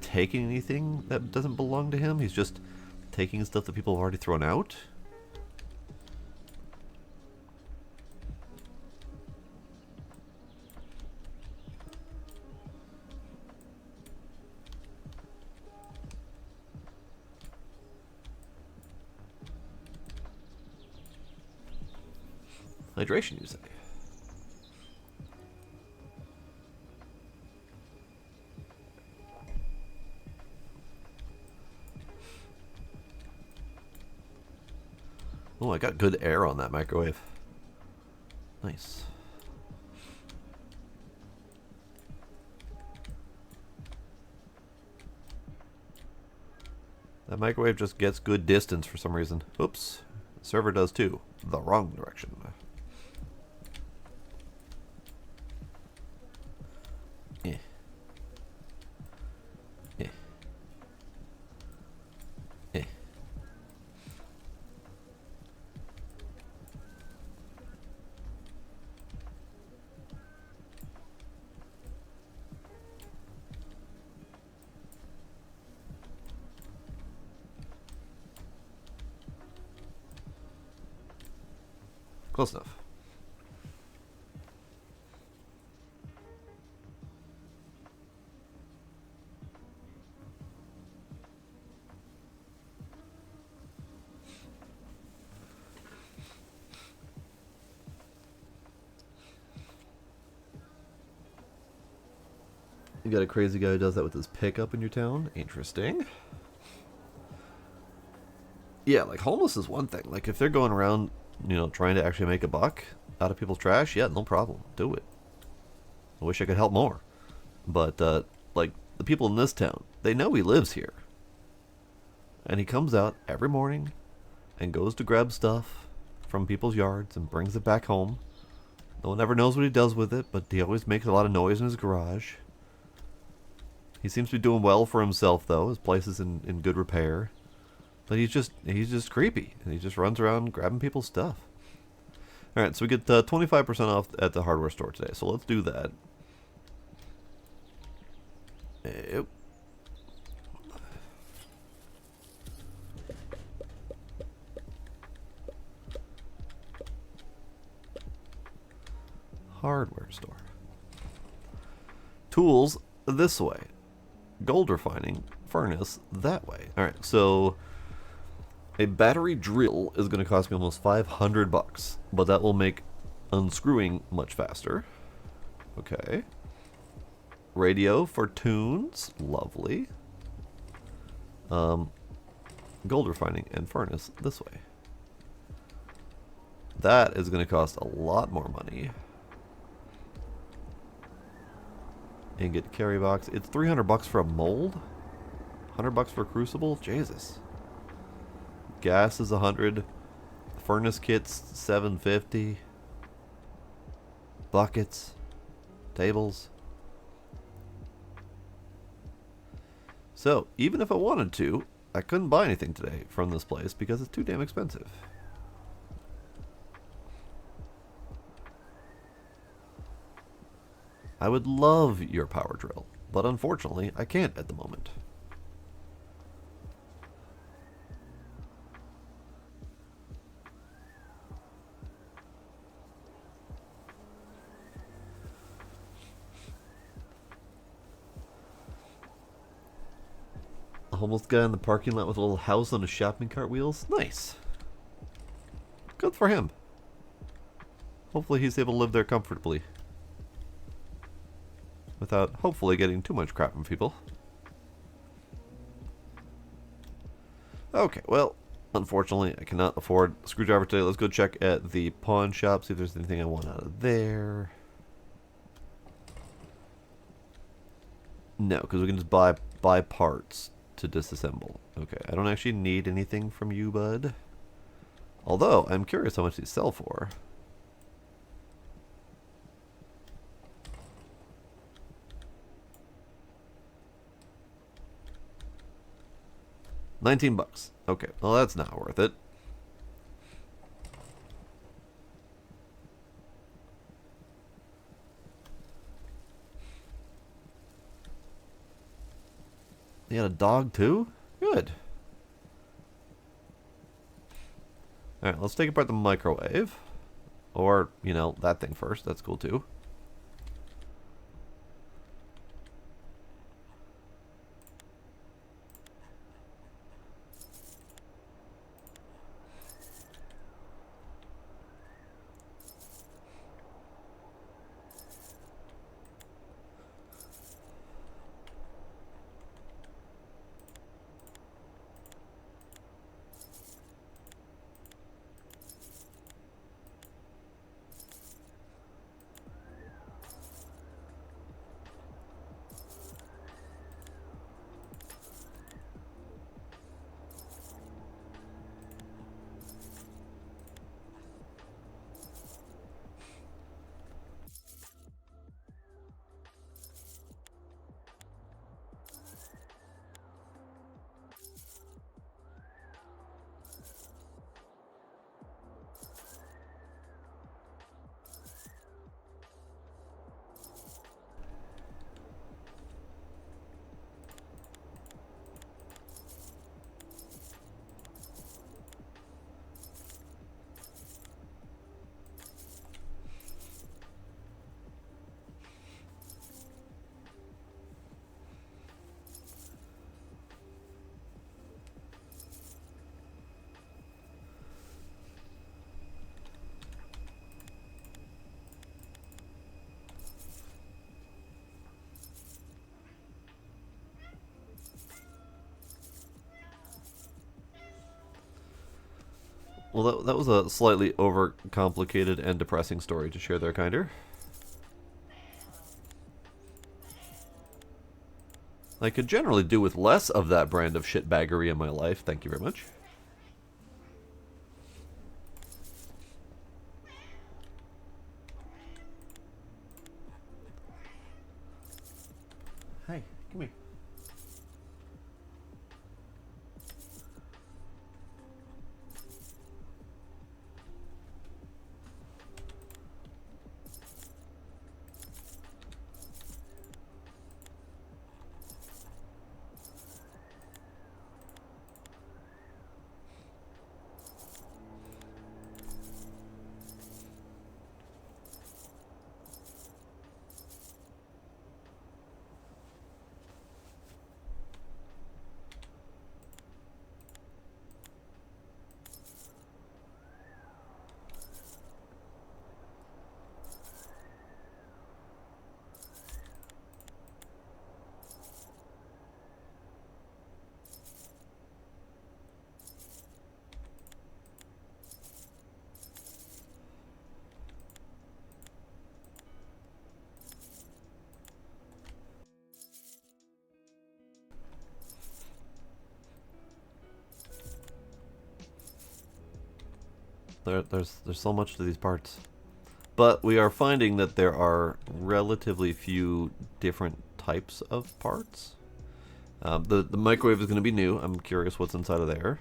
S1: taking anything that doesn't belong to him. He's just taking stuff that people have already thrown out. Hydration, you say? Oh, I got good air on that microwave. Nice. That microwave just gets good distance for some reason. Oops. The server does too. The wrong direction. Eh. Eh. Eh. Close enough. You got a crazy guy who does that with his pickup in your town? Interesting. Yeah, like homeless is one thing. Like if they're going around, trying to actually make a buck out of people's trash, yeah, no problem. Do it. I wish I could help more. But, like, the people in this town, they know he lives here. And he comes out every morning and goes to grab stuff from people's yards and brings it back home. No one ever knows what he does with it, but he always makes a lot of noise in his garage. He seems to be doing well for himself, though. His place is in good repair. But he's just creepy. And he just runs around grabbing people's stuff. Alright, so we get 25% off at the hardware store today. So let's do that. Yep. Hardware store. Tools this way. Gold refining furnace that way. Alright, so a battery drill is going to cost me almost $500, but that will make unscrewing much faster. Okay. Radio for tunes, lovely. Gold refining and furnace this way. That is going to cost a lot more money. Ingot carry box. It's $300 for a mold. $100 for a crucible. Jesus. Gas is $100. Furnace kits $750. Buckets. Tables. So, even if I wanted to, I couldn't buy anything today from this place because it's too damn expensive. I would love your power drill, but unfortunately, I can't at the moment. A homeless guy in the parking lot with a little house on his shopping cart wheels? Nice. Good for him. Hopefully he's able to live there comfortably. Without, hopefully, getting too much crap from people. Okay, well, unfortunately, I cannot afford a screwdriver today. Let's go check at the pawn shop, see if there's anything I want out of there. No, because we can just buy parts to disassemble. Okay, I don't actually need anything from you, bud. Although, I'm curious how much these sell for. $19. Okay, well that's not worth it. He had a dog too? Good. Alright, let's take apart the microwave. Or, you know, that thing first. That's cool too. Well, that was a slightly overcomplicated and depressing story to share there, Kinder. I could generally do with less of that brand of shitbaggery in my life. Thank you very much. Hey, come here. There's so much to these parts. But we are finding that there are relatively few different types of parts. The microwave is going to be new. I'm curious what's inside of there.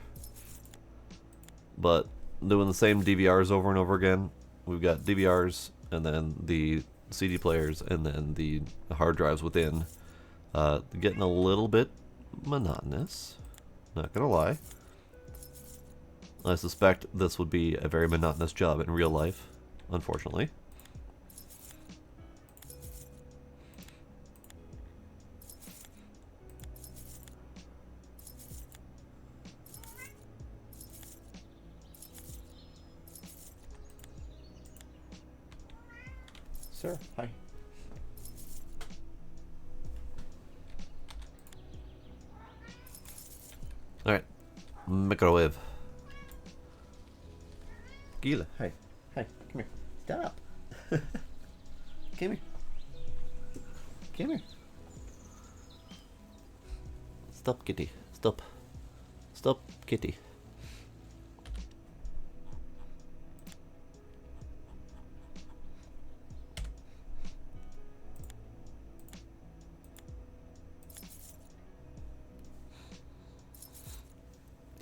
S1: But doing the same DVRs over and over again. We've got DVRs, and then the CD players, and then the hard drives within. Getting a little bit monotonous. Not going to lie. I suspect this would be a very monotonous job in real life, unfortunately. Sir, hi. Alright. Microwave. Gila, hey. Hey, come here. Stop. Come here. Come here. Stop, kitty. Stop. Stop, kitty.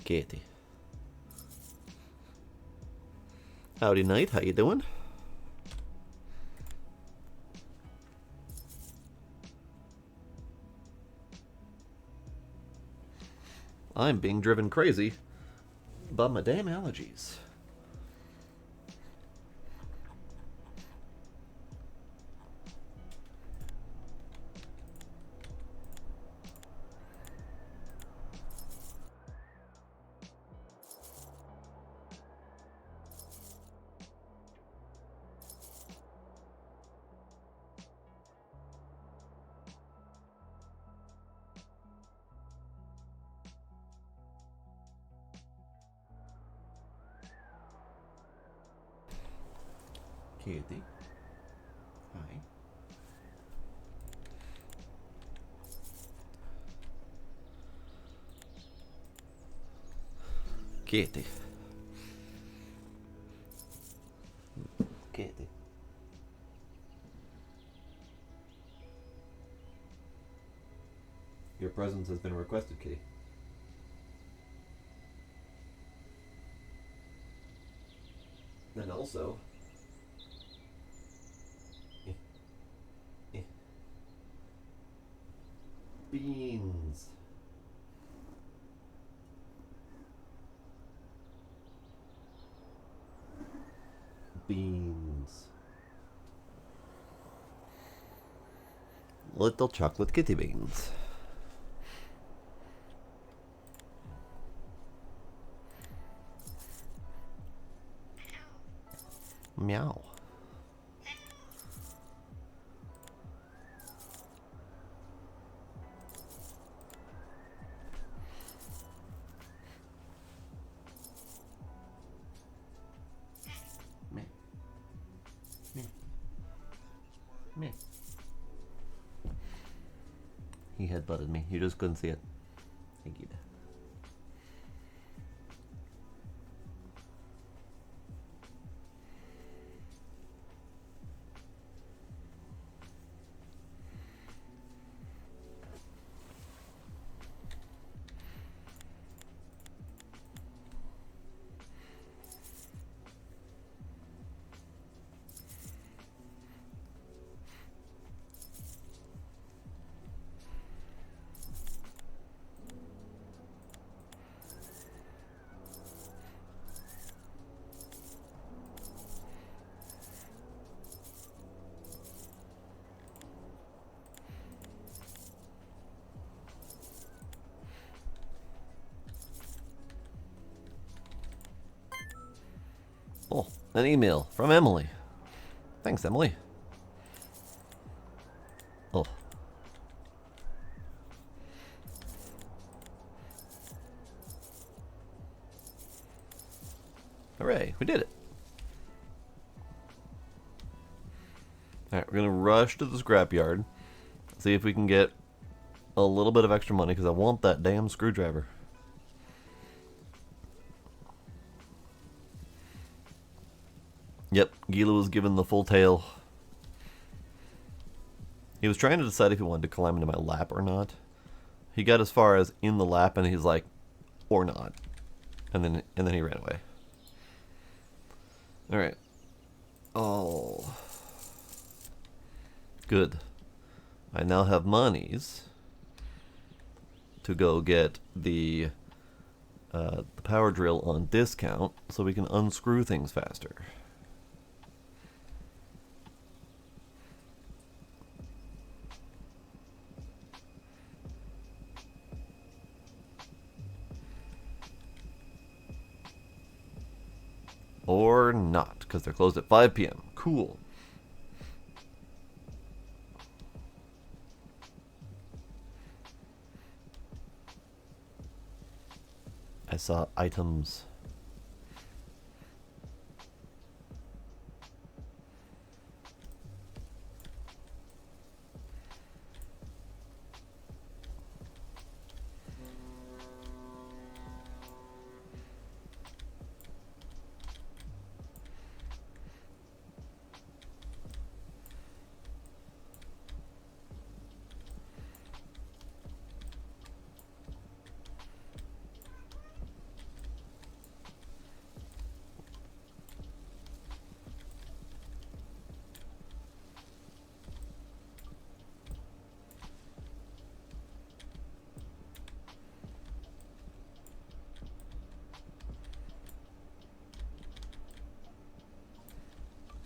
S1: Kitty. Howdy, Knight. How you doing? I'm being driven crazy by my damn allergies. Kitty. Hi. Kitty. Kitty. Your presence has been requested, Kitty. And also, beans. Beans. Little chocolate kitty beans. Meow. Me. Me. Me. He headbutted me. You just couldn't see it. Thank you. Oh, an email from Emily. Thanks, Emily. Oh. Hooray, we did it. Alright, we're going to rush to the scrapyard. See if we can get a little bit of extra money, because I want that damn screwdriver. Yep, Gila was given the full tail. He was trying to decide if he wanted to climb into my lap or not. He got as far as in the lap, and he's like, or not. And then he ran away. Alright. Oh. Good. I now have monies to go get the power drill on discount so we can unscrew things faster. Or not, because they're closed at 5 p.m. Cool. I saw items.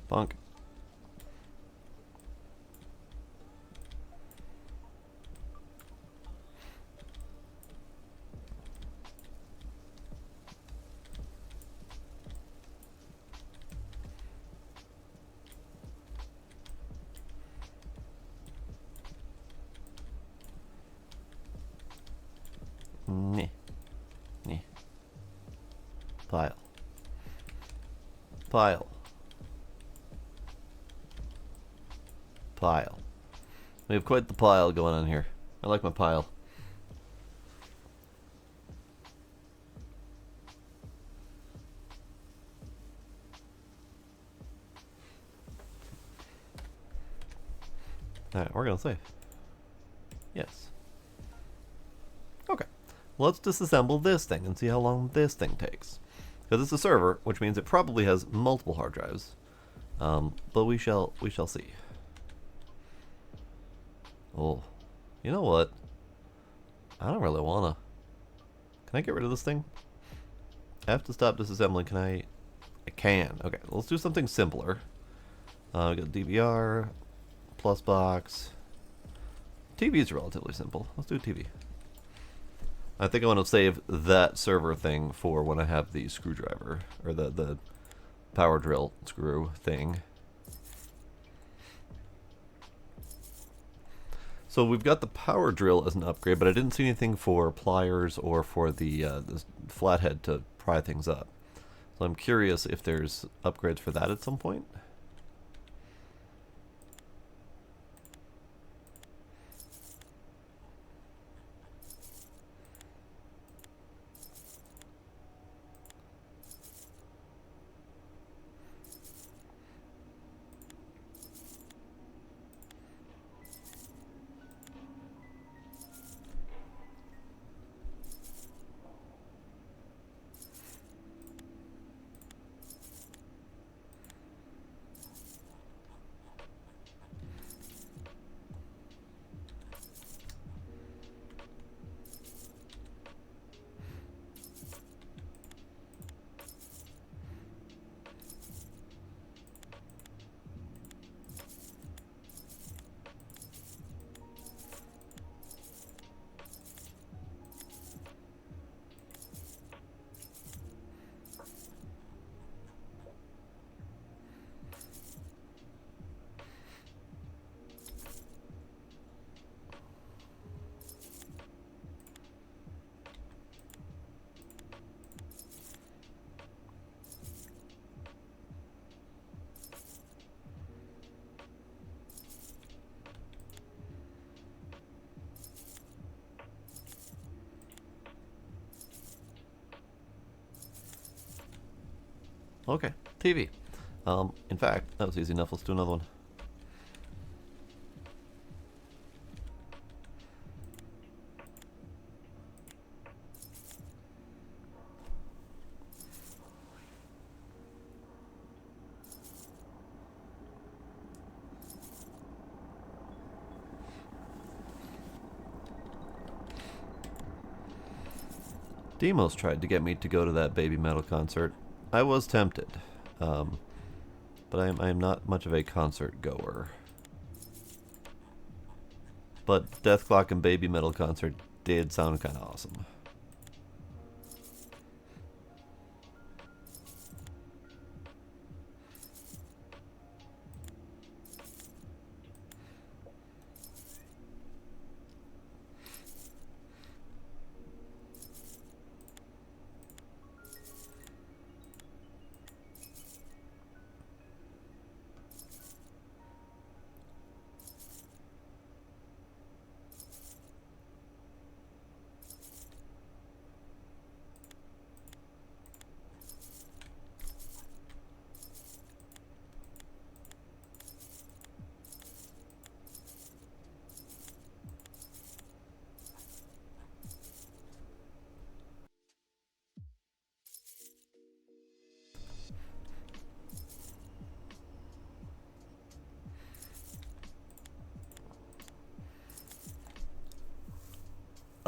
S1: Bonk. Meh. Meh. Pile. Pile. Pile. We have quite the pile going on here. I like my pile. Alright, we're gonna save. Yes. Okay. Let's disassemble this thing and see how long this thing takes. Because it's a server, which means it probably has multiple hard drives. But we shall see. Oh. You know what? I don't really wanna. Can I get rid of this thing? I have to stop disassembling. Can I? I can. Okay, let's do something simpler. We got DVR, plus box. TV is relatively simple. Let's do TV. I think I want to save that server thing for when I have the screwdriver, or the power drill screw thing. So we've got the power drill as an upgrade, but I didn't see anything for pliers or for the flathead to pry things up. So I'm curious if there's upgrades for that at some point. Okay, TV. In fact, that was easy enough. Let's do another one. Demos tried to get me to go to that Baby Metal concert. I was tempted, but I am not much of a concert goer. But Deathclock and Baby Metal concert did sound kind of awesome.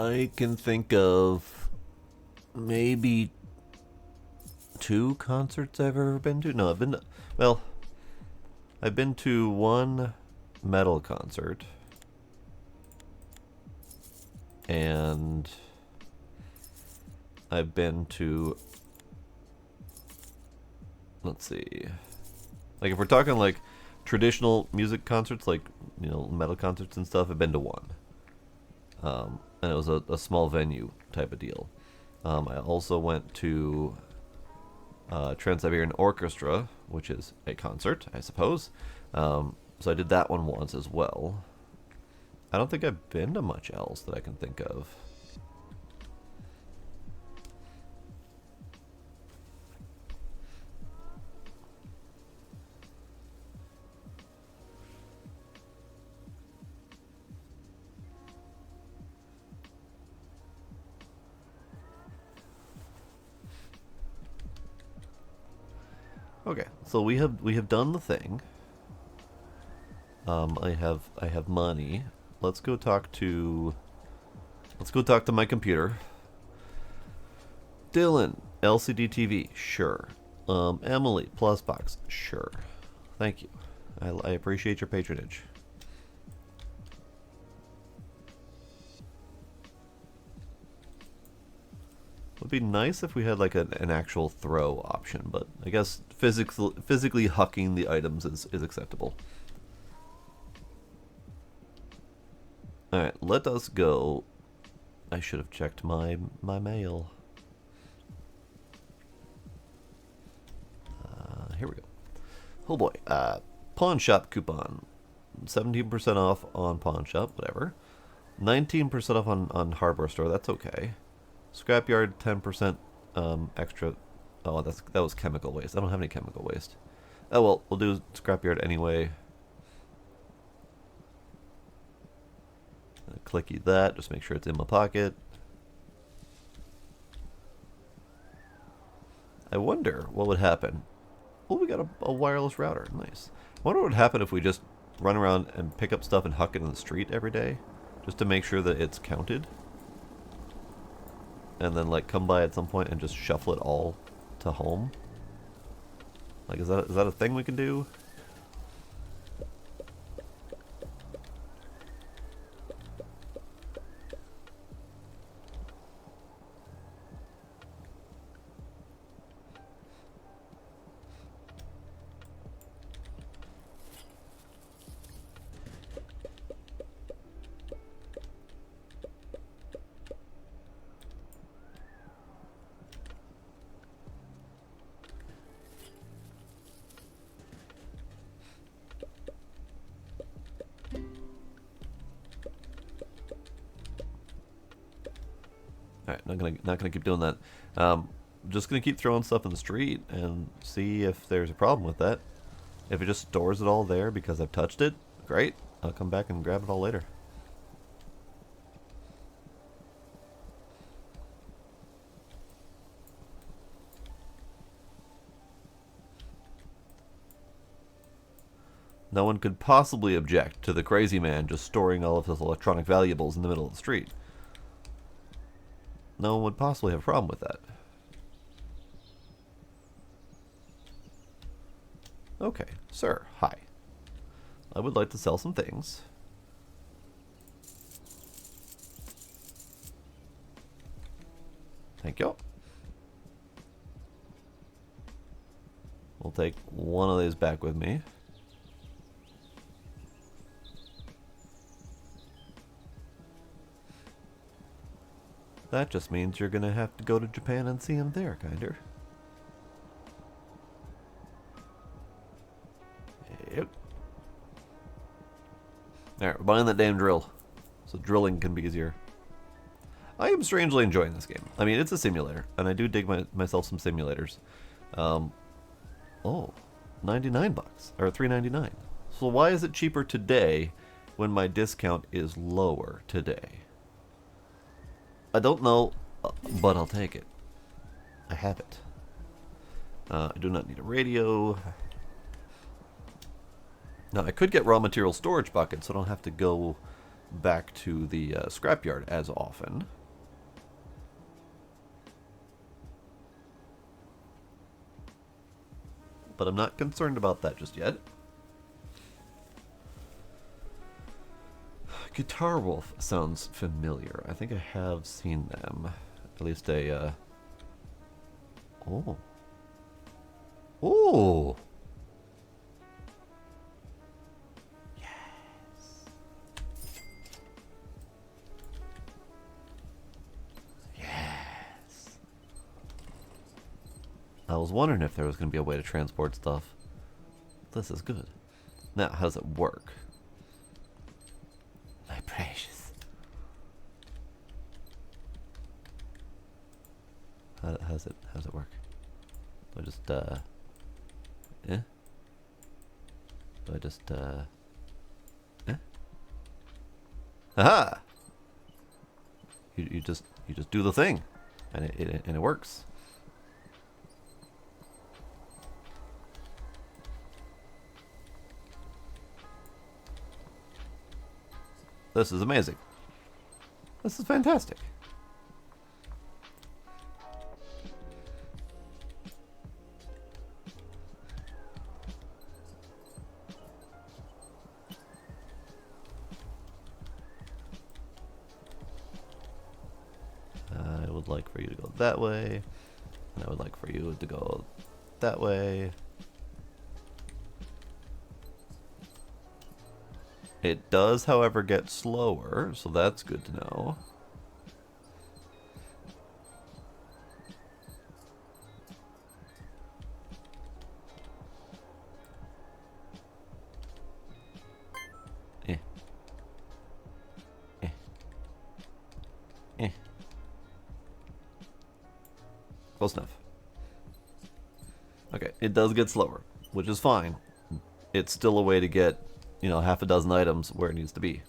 S1: I can think of maybe 2 concerts I've ever been to. No, I've been to, well, I've been to one metal concert. And I've been to, let's see, like if we're talking like traditional music concerts, like, you know, metal concerts and stuff, I've been to one. And it was a small venue type of deal. I also went to Trans-Siberian Orchestra, which is a concert, I suppose. So I did that one once as well. I don't think I've been to much else that I can think of. Okay, so we have done the thing. I have money. Let's go talk to my computer. Dylan, LCD TV, sure. Emily, Plusbox, sure. Thank you. I appreciate your patronage. Would be nice if we had like an actual throw option, but I guess physically hucking the items is acceptable. Alright, let us go. I should have checked my mail. Here we go. Oh boy. Pawn shop coupon. 17% off on pawn shop, whatever. 19% off on hardware store, that's okay. Scrapyard, 10% extra. Oh, that was chemical waste. I don't have any chemical waste. Oh well, we'll do scrapyard anyway. Clicky that, just make sure it's in my pocket. I wonder what would happen. Oh, we got a wireless router. Nice. I wonder what would happen if we just run around and pick up stuff and huck it in the street every day, just to make sure that it's counted. And then like come by at some point and just shuffle it all to home. Like, is that a thing we can do? Alright, not gonna keep doing that. Just gonna keep throwing stuff in the street and see if there's a problem with that. If it just stores it all there because I've touched it, great. I'll come back and grab it all later. No one could possibly object to the crazy man just storing all of his electronic valuables in the middle of the street. No one would possibly have a problem with that. Okay, sir, hi. I would like to sell some things. Thank you. We'll take one of these back with me. That just means you're gonna have to go to Japan and see him there, kinder. Yep. Alright, we're buying that damn drill, so drilling can be easier. I am strangely enjoying this game. I mean, it's a simulator, and I do dig myself some simulators. Oh, 99 bucks, or $3.99. So why is it cheaper today when my discount is lower today? I don't know, but I'll take it. I have it. I do not need a radio. Now, I could get raw material storage buckets, so I don't have to go back to the scrapyard as often. But I'm not concerned about that just yet. Guitar Wolf sounds familiar. I think I have seen them. At least a, Oh. Oh! Yes. Yes. I was wondering if there was going to be a way to transport stuff. This is good. Now, how does it work? My precious. How does it work? Do I just, eh? Do I just, eh? Aha! You just do the thing, and it works. This is amazing. This is fantastic. I would like for you to go that way, and I would like for you to go that way. It does, however, get slower, so that's good to know. Eh. Eh. Eh. Close enough. Okay, it does get slower, which is fine. It's still a way to get, you know, half a dozen items where it needs to be.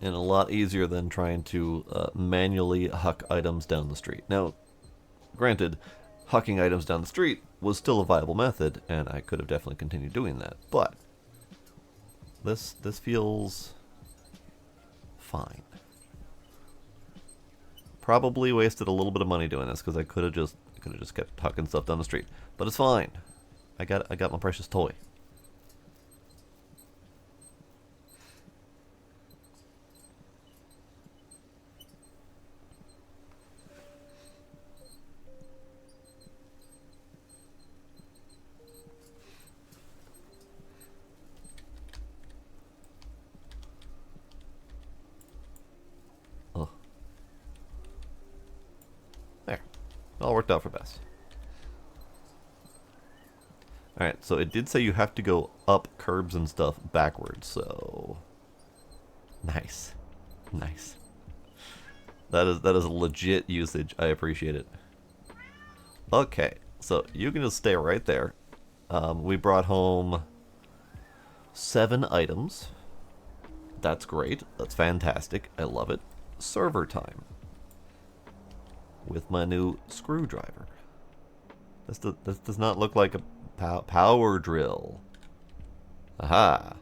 S1: And a lot easier than trying to manually huck items down the street. Now, granted, hucking items down the street was still a viable method, and I could have definitely continued doing that, but this feels fine. Probably wasted a little bit of money doing this because I could have just kept hucking stuff down the street, but it's fine. I got my precious toy. Oh. There. All worked out for best. Alright, so it did say you have to go up curbs and stuff backwards, so... Nice. Nice. That is a legit usage. I appreciate it. Okay, so you can just stay right there. We brought home 7 items. That's great. That's fantastic. I love it. Server time. With my new screwdriver. This does not look like a power drill. Aha.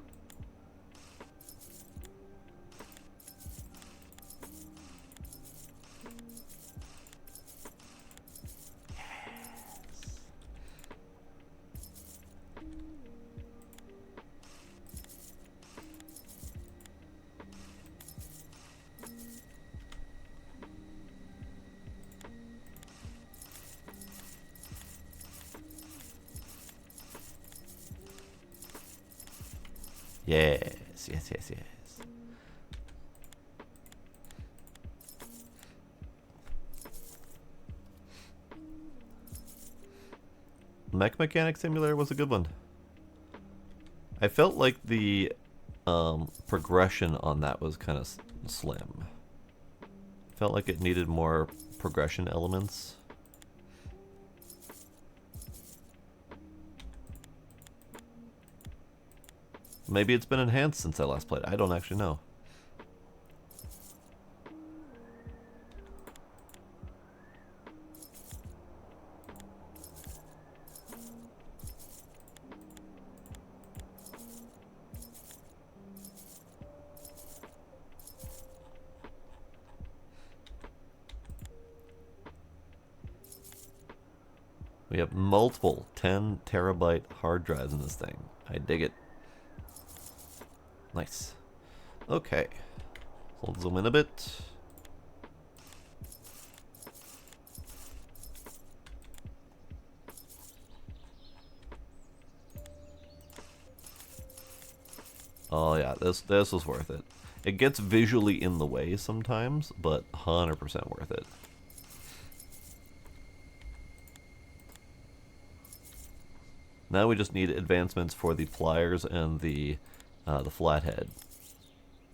S1: Yes, yes, yes, yes. Mech Mechanic Simulator was a good one. I felt like the progression on that was kind of slim. Felt like it needed more progression elements. Maybe it's been enhanced since I last played. I don't actually know. We have multiple 10 terabyte hard drives in this thing. I dig it. Nice. Okay. So let's zoom in a bit. Oh yeah, this was worth it. It gets visually in the way sometimes, but 100% worth it. Now we just need advancements for the pliers and the flathead,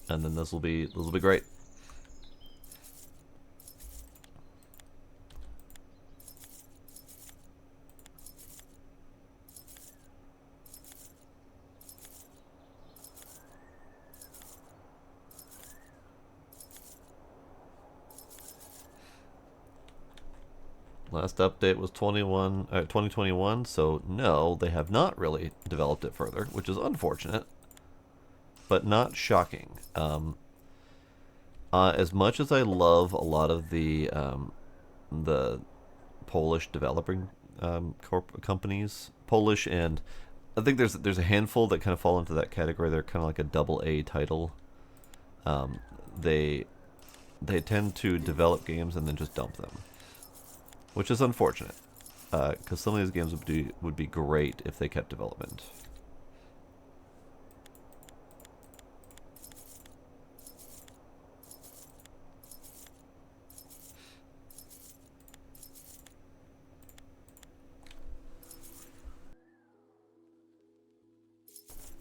S1: and then this will be great. Last update was 2021, so no, they have not really developed it further, which is unfortunate, but not shocking. As much as I love a lot of the Polish developing companies, Polish, and I think there's a handful that kind of fall into that category. They're kind of like a double A title. They tend to develop games and then just dump them, which is unfortunate, because some of these games would be great if they kept development.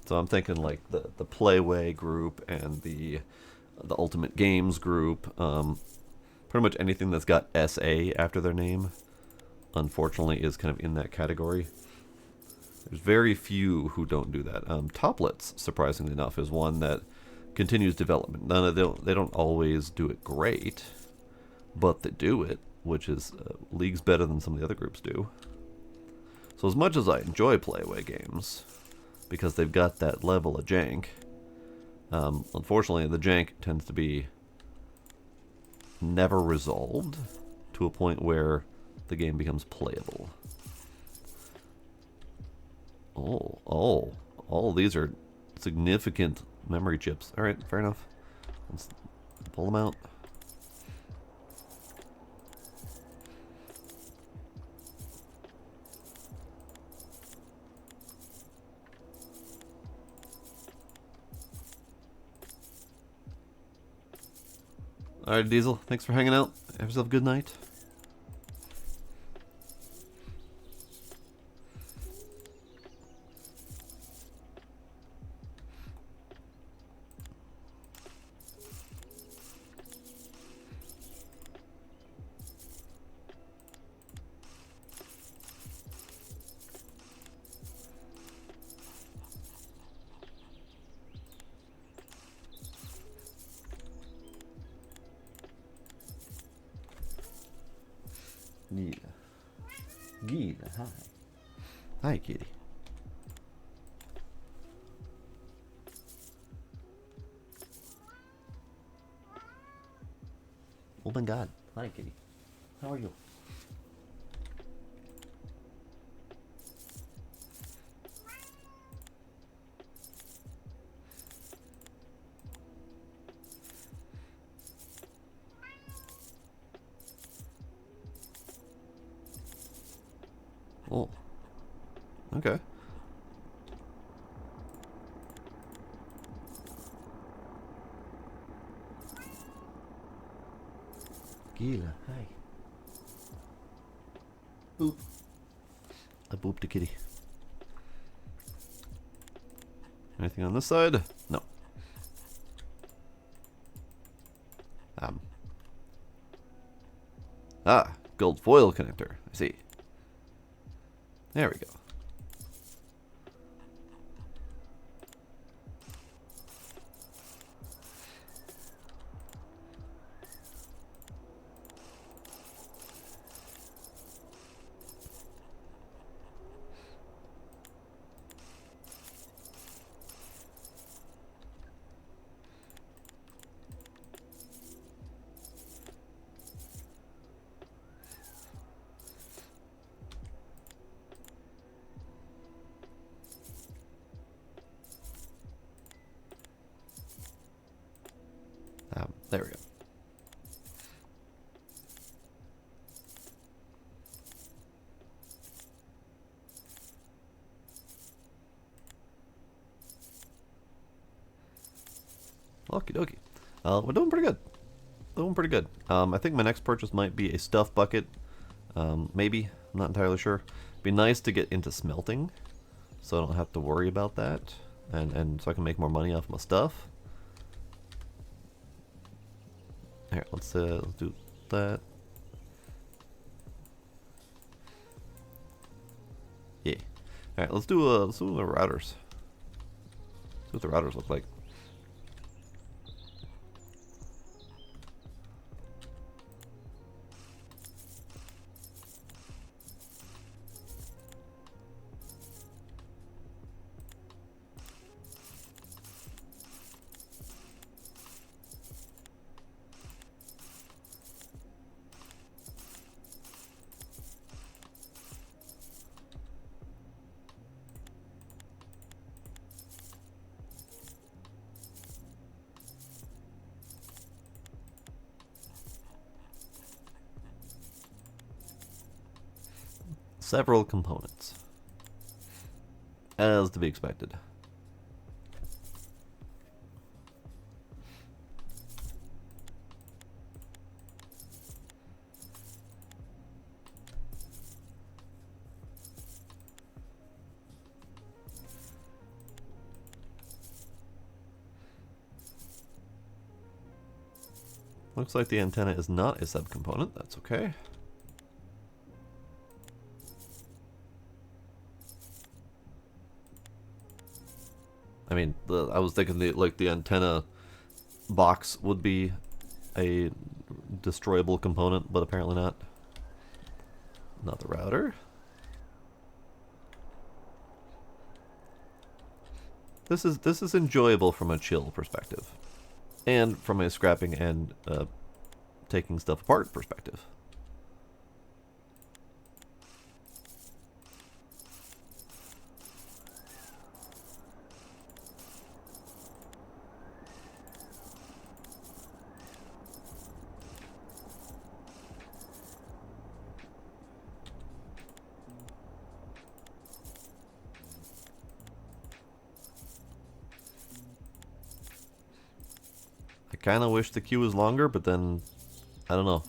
S1: So I'm thinking like the Playway group and the Ultimate Games group, pretty much anything that's got SA after their name, unfortunately, is kind of in that category. There's very few who don't do that. Toplets, surprisingly enough, is one that continues development. They don't always do it great, but they do it, which is leagues better than some of the other groups do. So as much as I enjoy Playway games, because they've got that level of jank, unfortunately the jank tends to be never resolved to a point where the game becomes playable. All these are significant memory chips. Alright, fair enough. Let's pull them out. Alright, Diesel, thanks for hanging out. Have yourself a good night. Gila, hi. Hi, kitty. Oh my god. Hi, kitty. How are you? Oh. Okay. Gila, hi. Boop. I booped a kitty. Anything on this side? No. Gold foil connector. I see. There we go. There we go. Okie dokie. We're doing pretty good. Doing pretty good. I think my next purchase might be a stuff bucket. Maybe. I'm not entirely sure. Be nice to get into smelting, so I don't have to worry about that, and so I can make more money off my stuff. Here, let's do that. Yeah. All right, let's do the routers. See what the routers look like. Several components, as to be expected. Looks like the antenna is not a subcomponent. That's okay. I mean, I was thinking the antenna box would be a destroyable component, but apparently not. Not the router. This is enjoyable from a chill perspective, and from a scrapping and taking stuff apart perspective. I kind of wish the queue was longer, but then, I don't know.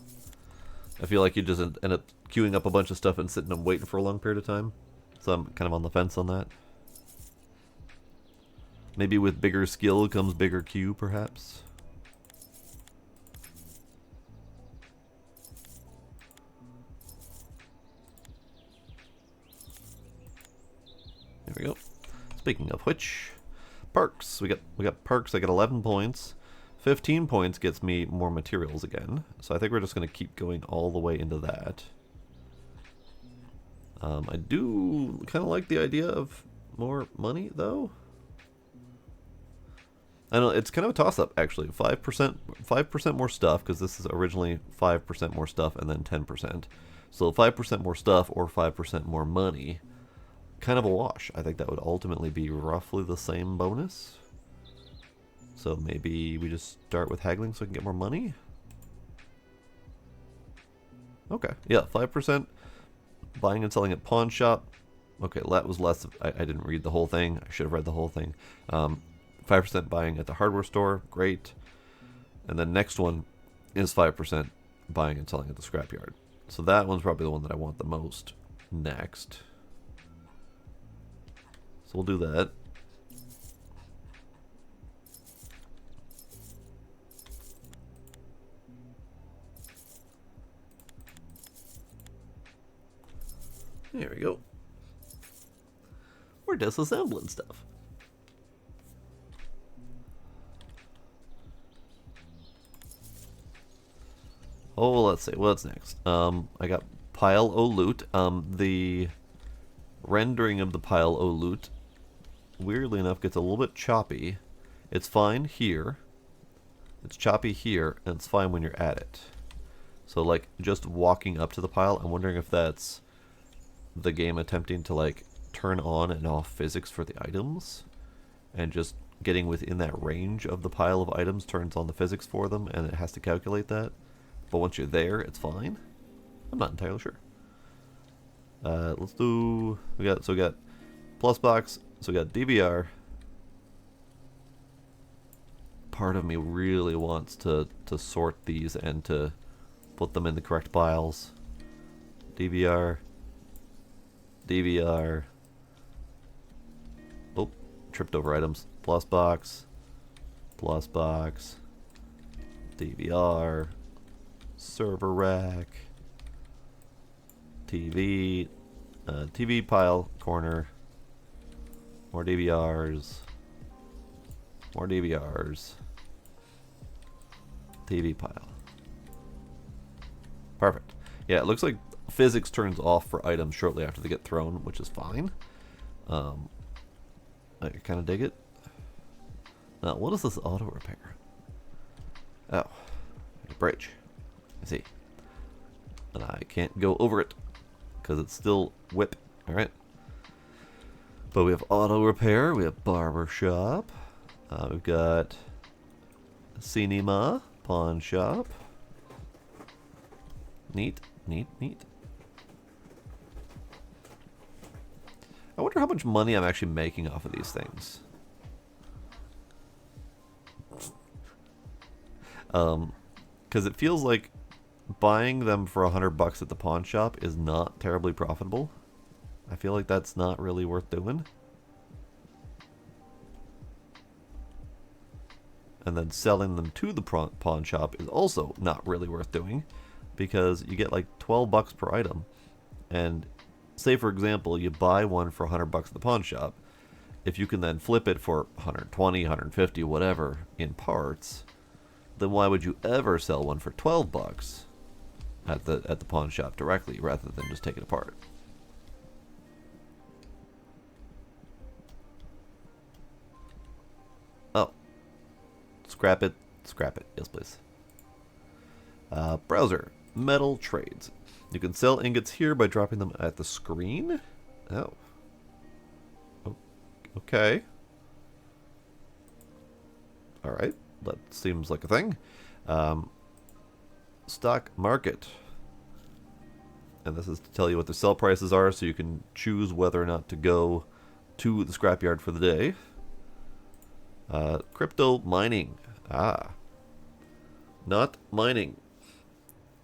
S1: I feel like you just end up queuing up a bunch of stuff and sitting and waiting for a long period of time. So I'm kind of on the fence on that. Maybe with bigger skill comes bigger queue, perhaps. There we go. Speaking of which, perks. We got perks. I got 11 points. 15 points gets me more materials again. So I think we're just going to keep going all the way into that. I do kind of like the idea of more money, though. I know it's kind of a toss-up, actually. 5% more stuff, because this is originally 5% more stuff and then 10%. So 5% more stuff or 5% more money, kind of a wash. I think that would ultimately be roughly the same bonus. So maybe we just start with haggling so I can get more money? Okay, yeah, 5% buying and selling at pawn shop. Okay, that was less. I didn't read the whole thing. I should have read the whole thing. 5% buying at the hardware store. Great. And then next one is 5% buying and selling at the scrapyard. So that one's probably the one that I want the most next. So we'll do that. There we go. We're disassembling stuff. Oh, let's see. What's next? I got pile o loot. The rendering of the pile o loot, weirdly enough, gets a little bit choppy. It's fine here. It's choppy here, and it's fine when you're at it. So, like, just walking up to the pile, I'm wondering if that's the game attempting to, like, turn on and off physics for the items, and just getting within that range of the pile of items turns on the physics for them, and it has to calculate that. But once you're there, it's fine. I'm not entirely sure. Let's do. We got plus box. So we got DVR. Part of me really wants to sort these and to put them in the correct piles. DVR. DVR. Oh, tripped over items. Plus box. Plus box. DVR. Server rack. TV. TV pile corner. More DVRs. More DVRs. TV pile. Perfect. Yeah, it looks like physics turns off for items shortly after they get thrown, which is fine. I kind of dig it. Now, what is this auto repair? Oh, a bridge. I see. And I can't go over it because it's still whip. All right. But we have auto repair. We have barber shop. We've got cinema, pawn shop. Neat, neat, neat. I wonder how much money I'm actually making off of these things. Because it feels like buying them for $100 at the pawn shop is not terribly profitable. I feel like that's not really worth doing. And then selling them to the pawn shop is also not really worth doing, because you get like $12 per item. And say, for example, you buy one for $100 at the pawn shop. If you can then flip it for 120, 150, whatever in parts, then why would you ever sell one for $12 at the pawn shop directly rather than just take it apart? Oh. Scrap it. Scrap it. Yes, please. Browser. Metal trades. You can sell ingots here by dropping them at the screen. Oh. Okay. Alright. That seems like a thing. Stock market. And this is to tell you what the sell prices are, so you can choose whether or not to go to the scrapyard for the day. Crypto mining. Ah. Not mining.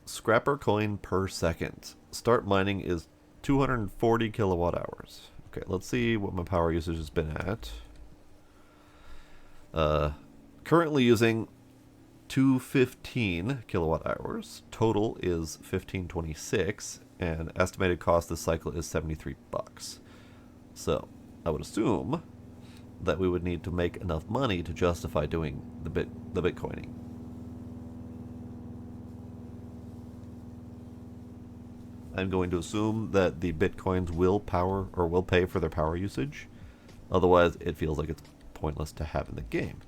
S1: Scrapper coin per second. Start mining is 240 kilowatt hours. Okay, let's see what my power usage has been at. Currently using 215 kilowatt hours. Total is 1526, and estimated cost this cycle is $73. So I would assume that we would need to make enough money to justify doing the Bitcoining. I'm going to assume that the Bitcoins will pay for their power usage. Otherwise, it feels like it's pointless to have in the game.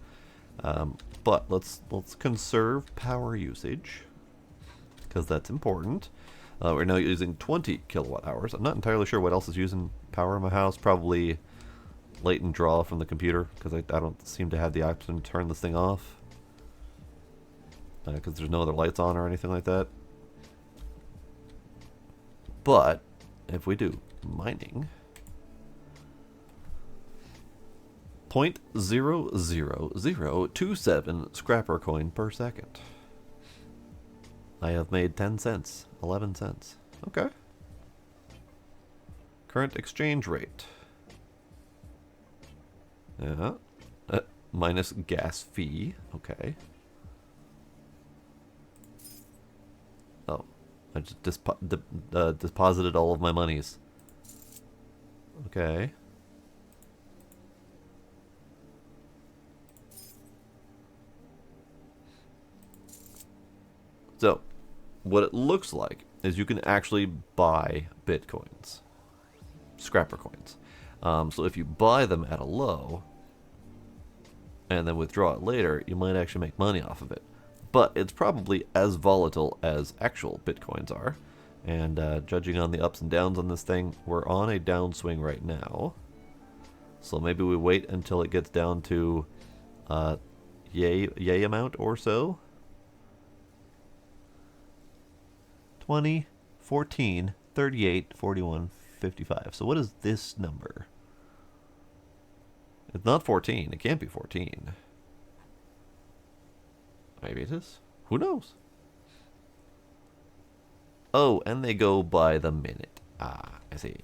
S1: But let's conserve power usage, because that's important. We're now using 20 kilowatt hours. I'm not entirely sure what else is using power in my house. Probably latent draw from the computer, because I don't seem to have the option to turn this thing off, because there's no other lights on or anything like that. But if we do mining, 0.00027 scrapper coin per second. I have made 10 cents, 11 cents. Okay. Current exchange rate. Yeah. Minus gas fee. Okay. Oh. I just deposited all of my monies. Okay. So, what it looks like is you can actually buy Bitcoins. Scrapper coins. So if you buy them at a low, and then withdraw it later, you might actually make money off of it. But it's probably as volatile as actual Bitcoins are. And judging on the ups and downs on this thing, we're on a downswing right now. So maybe we wait until it gets down to yay amount or so. 20, 14, 38, 41, 55. So what is this number? It's not 14. It can't be 14. Maybe it is. Who knows? Oh, and they go by the minute. Ah, I see.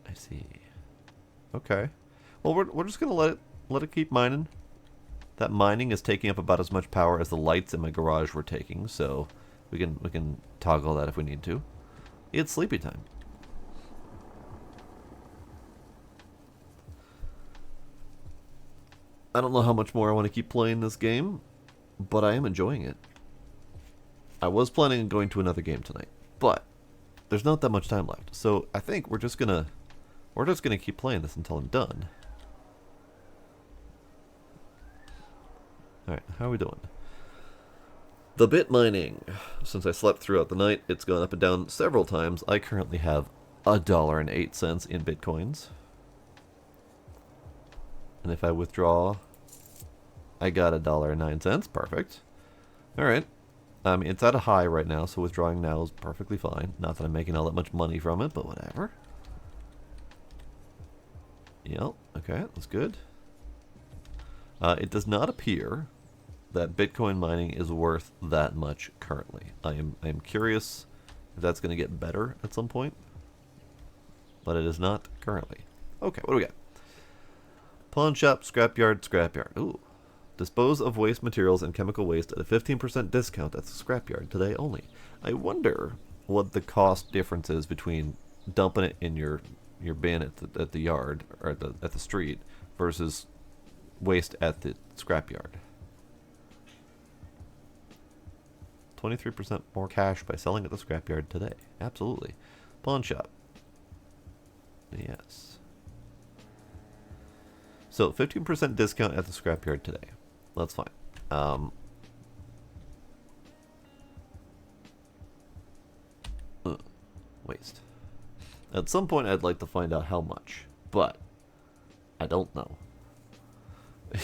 S1: I see. Okay. Well, we're just gonna let it keep mining. That mining is taking up about as much power as the lights in my garage were taking, so we can toggle that if we need to. It's sleepy time. I don't know how much more I want to keep playing this game, but I am enjoying it. I was planning on going to another game tonight, but there's not that much time left. So I think we're just gonna keep playing this until I'm done. Alright, how are we doing? The bit mining. Since I slept throughout the night, it's gone up and down several times. I currently have $1.08 in bitcoins. And if I withdraw, I got $1.09. Perfect. Alright. It's at a high right now, so withdrawing now is perfectly fine. Not that I'm making all that much money from it, but whatever. Yep, okay, that's good. It does not appear that Bitcoin mining is worth that much currently. I am curious if that's going to get better at some point, but it is not currently. Okay, what do we got? Pawn shop, scrapyard, scrapyard. Ooh. Dispose of waste materials and chemical waste at a 15% discount at the scrapyard today only. I wonder what the cost difference is between dumping it in your bin at the yard or at the street versus waste at the scrapyard. 23% more cash by selling at the scrapyard today. Absolutely. Pawn shop. Yes. So 15% discount at the scrapyard today. That's fine. Waste. At some point I'd like to find out how much, but I don't know.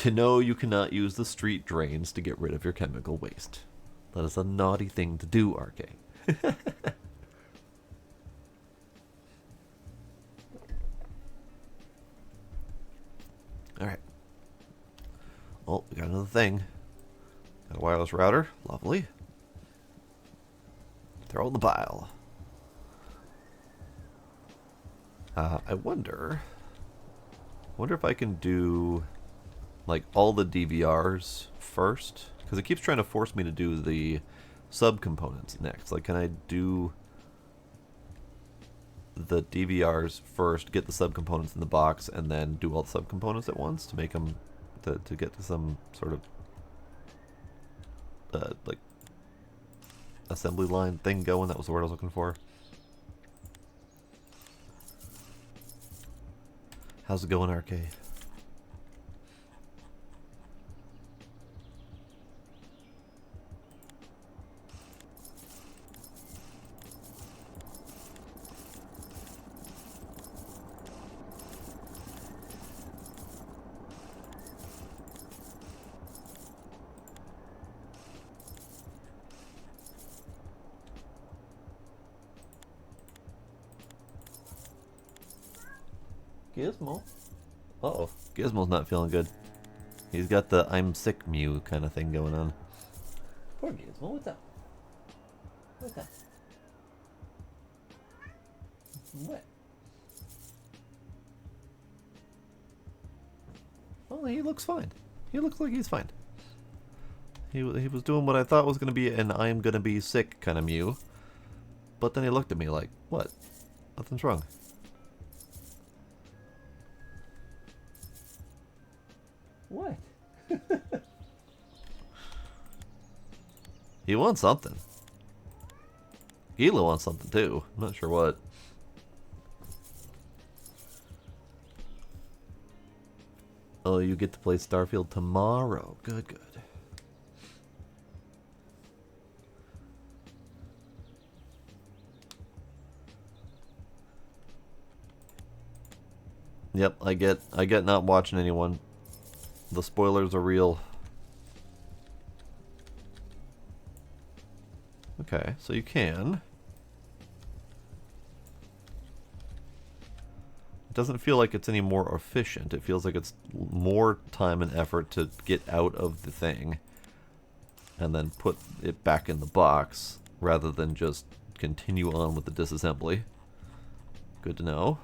S1: No, you cannot use the street drains to get rid of your chemical waste. That is a naughty thing to do, RK. Alright. Oh, we got another thing. Got a wireless router. Lovely. Throw it in the pile. I wonder if I can do like all the DVRs first, because it keeps trying to force me to do the subcomponents next. Like, can I do the DVRs first, get the subcomponents in the box, and then do all the subcomponents at once to make them to get to some sort of like assembly line thing going? That was the word I was looking for. How's it going, RK? Gizmo? Uh-oh. Gizmo's not feeling good. He's got the I'm sick Mew kind of thing going on. Poor Gizmo, what's up? What's up? What? Well, he looks fine. He looks like he's fine. He was doing what I thought was going to be an I'm going to be sick kind of Mew. But then he looked at me like, what? Nothing's wrong. What? He wants something. Gila wants something too. I'm not sure what. Oh, you get to play Starfield tomorrow. Good, good. Yep, I get not watching anyone. The spoilers are real. Okay, so you can. It doesn't feel like it's any more efficient. It feels like it's more time and effort to get out of the thing and then put it back in the box rather than just continue on with the disassembly. Good to know.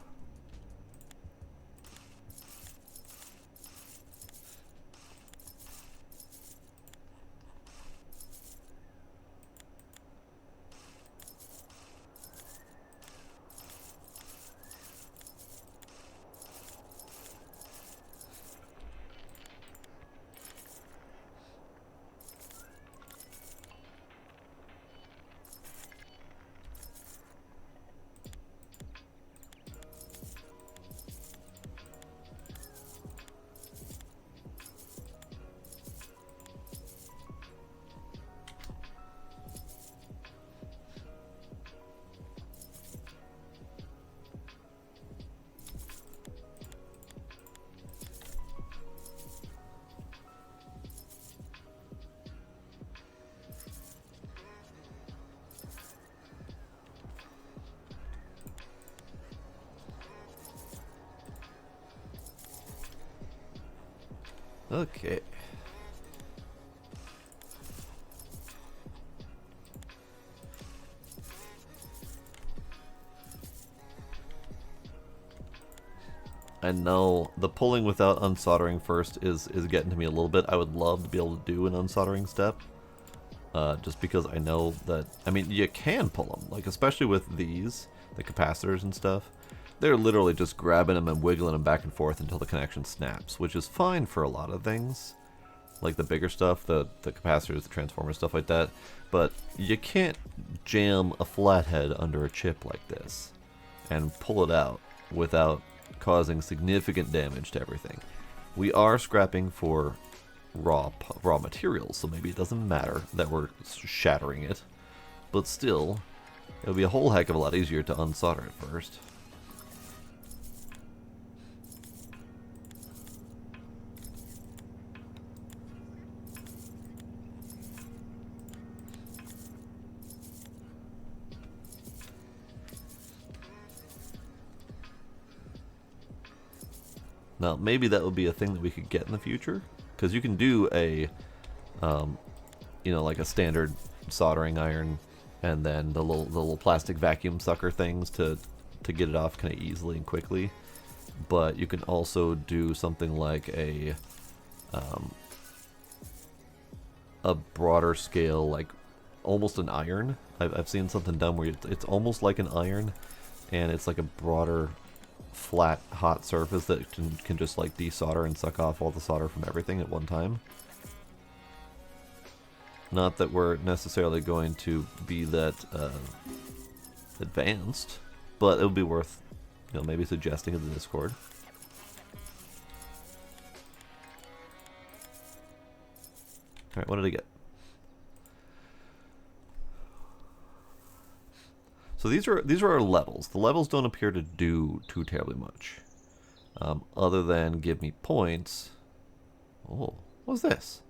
S1: Okay. I know the pulling without unsoldering first is getting to me a little bit. I would love to be able to do an unsoldering step. Just because I know that, I mean, you can pull them, like especially with these, the capacitors and stuff. They're literally just grabbing them and wiggling them back and forth until the connection snaps, which is fine for a lot of things, like the bigger stuff, the capacitors, the transformers, stuff like that. But you can't jam a flathead under a chip like this and pull it out without causing significant damage to everything. We are scrapping for raw materials, so maybe it doesn't matter that we're shattering it, but still, it would be a whole heck of a lot easier to unsolder it first. Now, maybe that would be a thing that we could get in the future, because you can do a, you know, like a standard soldering iron, and then the little plastic vacuum sucker things to get it off kind of easily and quickly. But you can also do something like a broader scale, like almost an iron. I've seen something done where it's almost like an iron, and it's like a broader, flat, hot surface that can just like desolder and suck off all the solder from everything at one time. Not that we're necessarily going to be that advanced, but it would be worth, you know, maybe suggesting in the Discord. Alright, what did I get? So these are our levels. The levels don't appear to do too terribly much, other than give me points. Oh, what's this?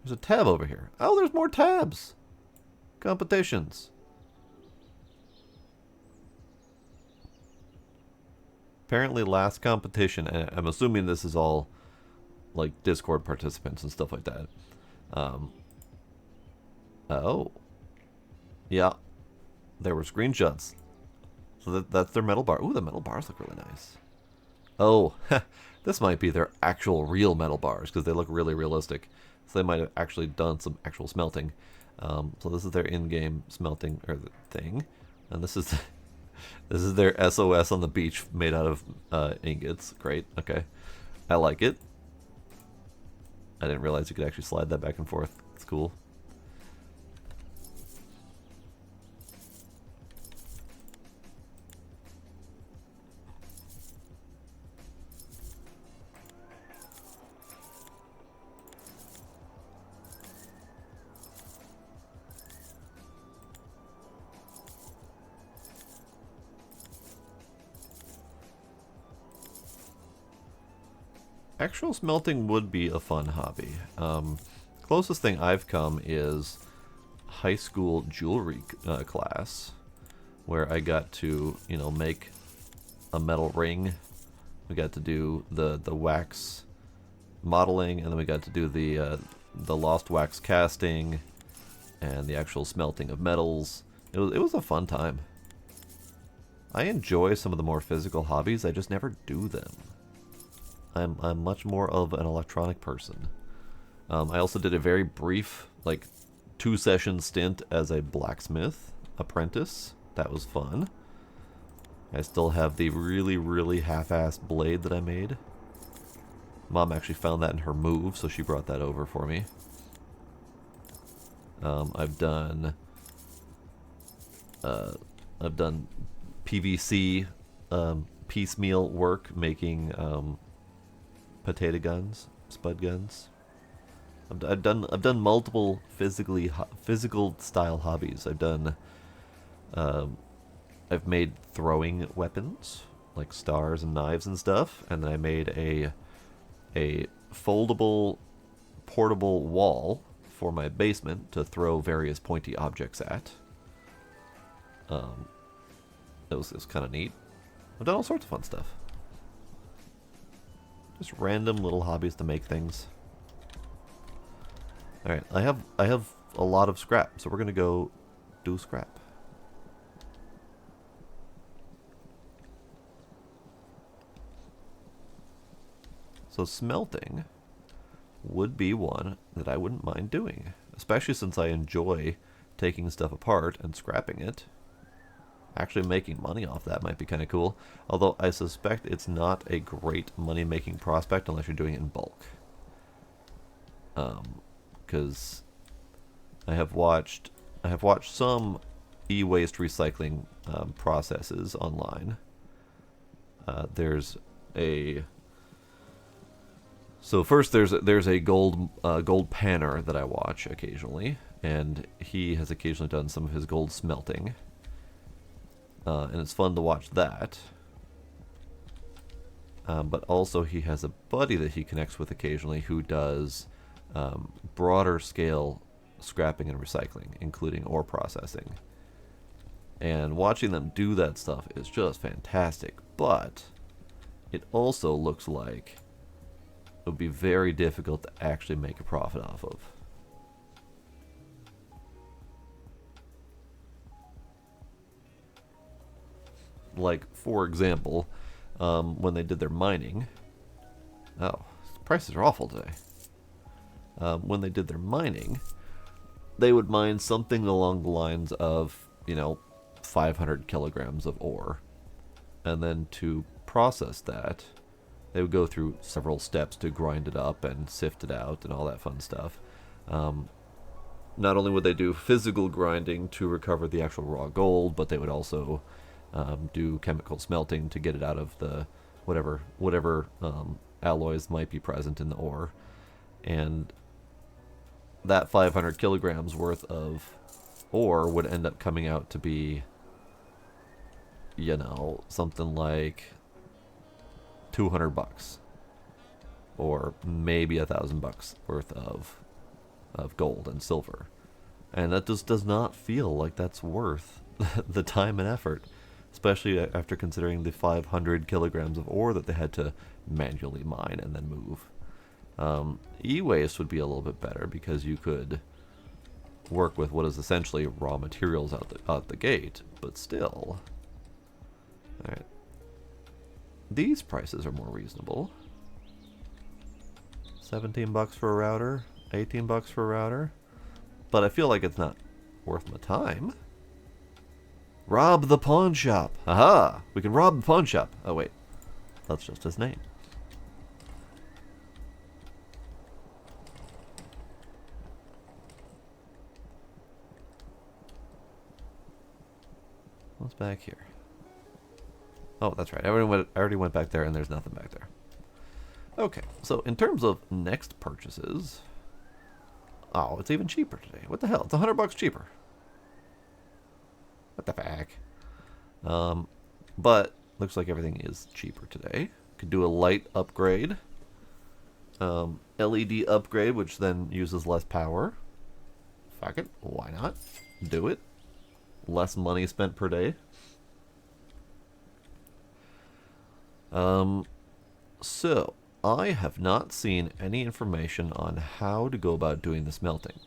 S1: There's a tab over here. Oh, there's more tabs. Competitions. Apparently, last competition. And I'm assuming this is all like Discord participants and stuff like that. Oh, yeah. There were screenshots. So that's their metal bar. Ooh, the metal bars look really nice. Oh, this might be their actual real metal bars because they look really realistic. So they might have actually done some actual smelting. So this is their in-game smelting or thing, and this is this is their SOS on the beach made out of ingots. Great. Okay, I like it. I didn't realize you could actually slide that back and forth. It's cool. Actual smelting would be a fun hobby. Closest thing I've come is high school jewelry class, where I got to, you know, make a metal ring. We got to do the wax modeling, and then we got to do the lost wax casting and the actual smelting of metals. It was a fun time. I enjoy some of the more physical hobbies. I just never do them. I'm much more of an electronic person. I also did a very brief, like, 2-session stint as a blacksmith apprentice. That was fun. I still have the really, really half-assed blade that I made. Mom actually found that in her move, so she brought that over for me. I've done PVC piecemeal work making potato guns, spud guns. I've done multiple physical style hobbies. I've made throwing weapons like stars and knives and stuff, and then I made a foldable portable wall for my basement to throw various pointy objects at. It was kind of neat. I've done all sorts of fun stuff. Just random little hobbies to make things. Alright, I have a lot of scrap, so we're gonna go do scrap. So smelting would be one that I wouldn't mind doing, especially since I enjoy taking stuff apart and scrapping it. Actually making money off that might be kind of cool, although I suspect it's not a great money-making prospect unless you're doing it in bulk. Because I have watched some e-waste recycling processes online. So first there's a gold panner that I watch occasionally, and he has occasionally done some of his gold smelting. And it's fun to watch that. But also he has a buddy that he connects with occasionally who does broader scale scrapping and recycling, including ore processing. And watching them do that stuff is just fantastic, but it also looks like it would be very difficult to actually make a profit off of. Like, for example, when they did their mining... Oh, prices are awful today. When they did their mining, they would mine something along the lines of, 500 kilograms of ore. And then to process that, they would go through several steps to grind it up and sift it out and all that fun stuff. Not only would they do physical grinding to recover the actual raw gold, but they would also do chemical smelting to get it out of the whatever alloys might be present in the ore. And that 500 kilograms worth of ore would end up coming out to be, something like $200 or maybe $1,000 worth of gold and silver. And that just does not feel like that's worth the time and effort, especially after considering the 500 kilograms of ore that they had to manually mine and then move. E-waste would be a little bit better because you could work with what is essentially raw materials out the gate, but still. Alright. These prices are more reasonable. $17 for a router, $18 for a router. But I feel like it's not worth my time. Rob the pawn shop. Aha! We can rob the pawn shop. Oh wait, that's just his name. What's back here? Oh, that's right. I already went back there, and there's nothing back there. Okay, so in terms of next purchases... Oh, it's even cheaper today. What the hell? It's $100 cheaper. What the fuck? But looks like everything is cheaper today. Could do a light upgrade. LED upgrade, which then uses less power. Fuck it, why not? Do it. Less money spent per day. So, I have not seen any information on how to go about doing the smelting.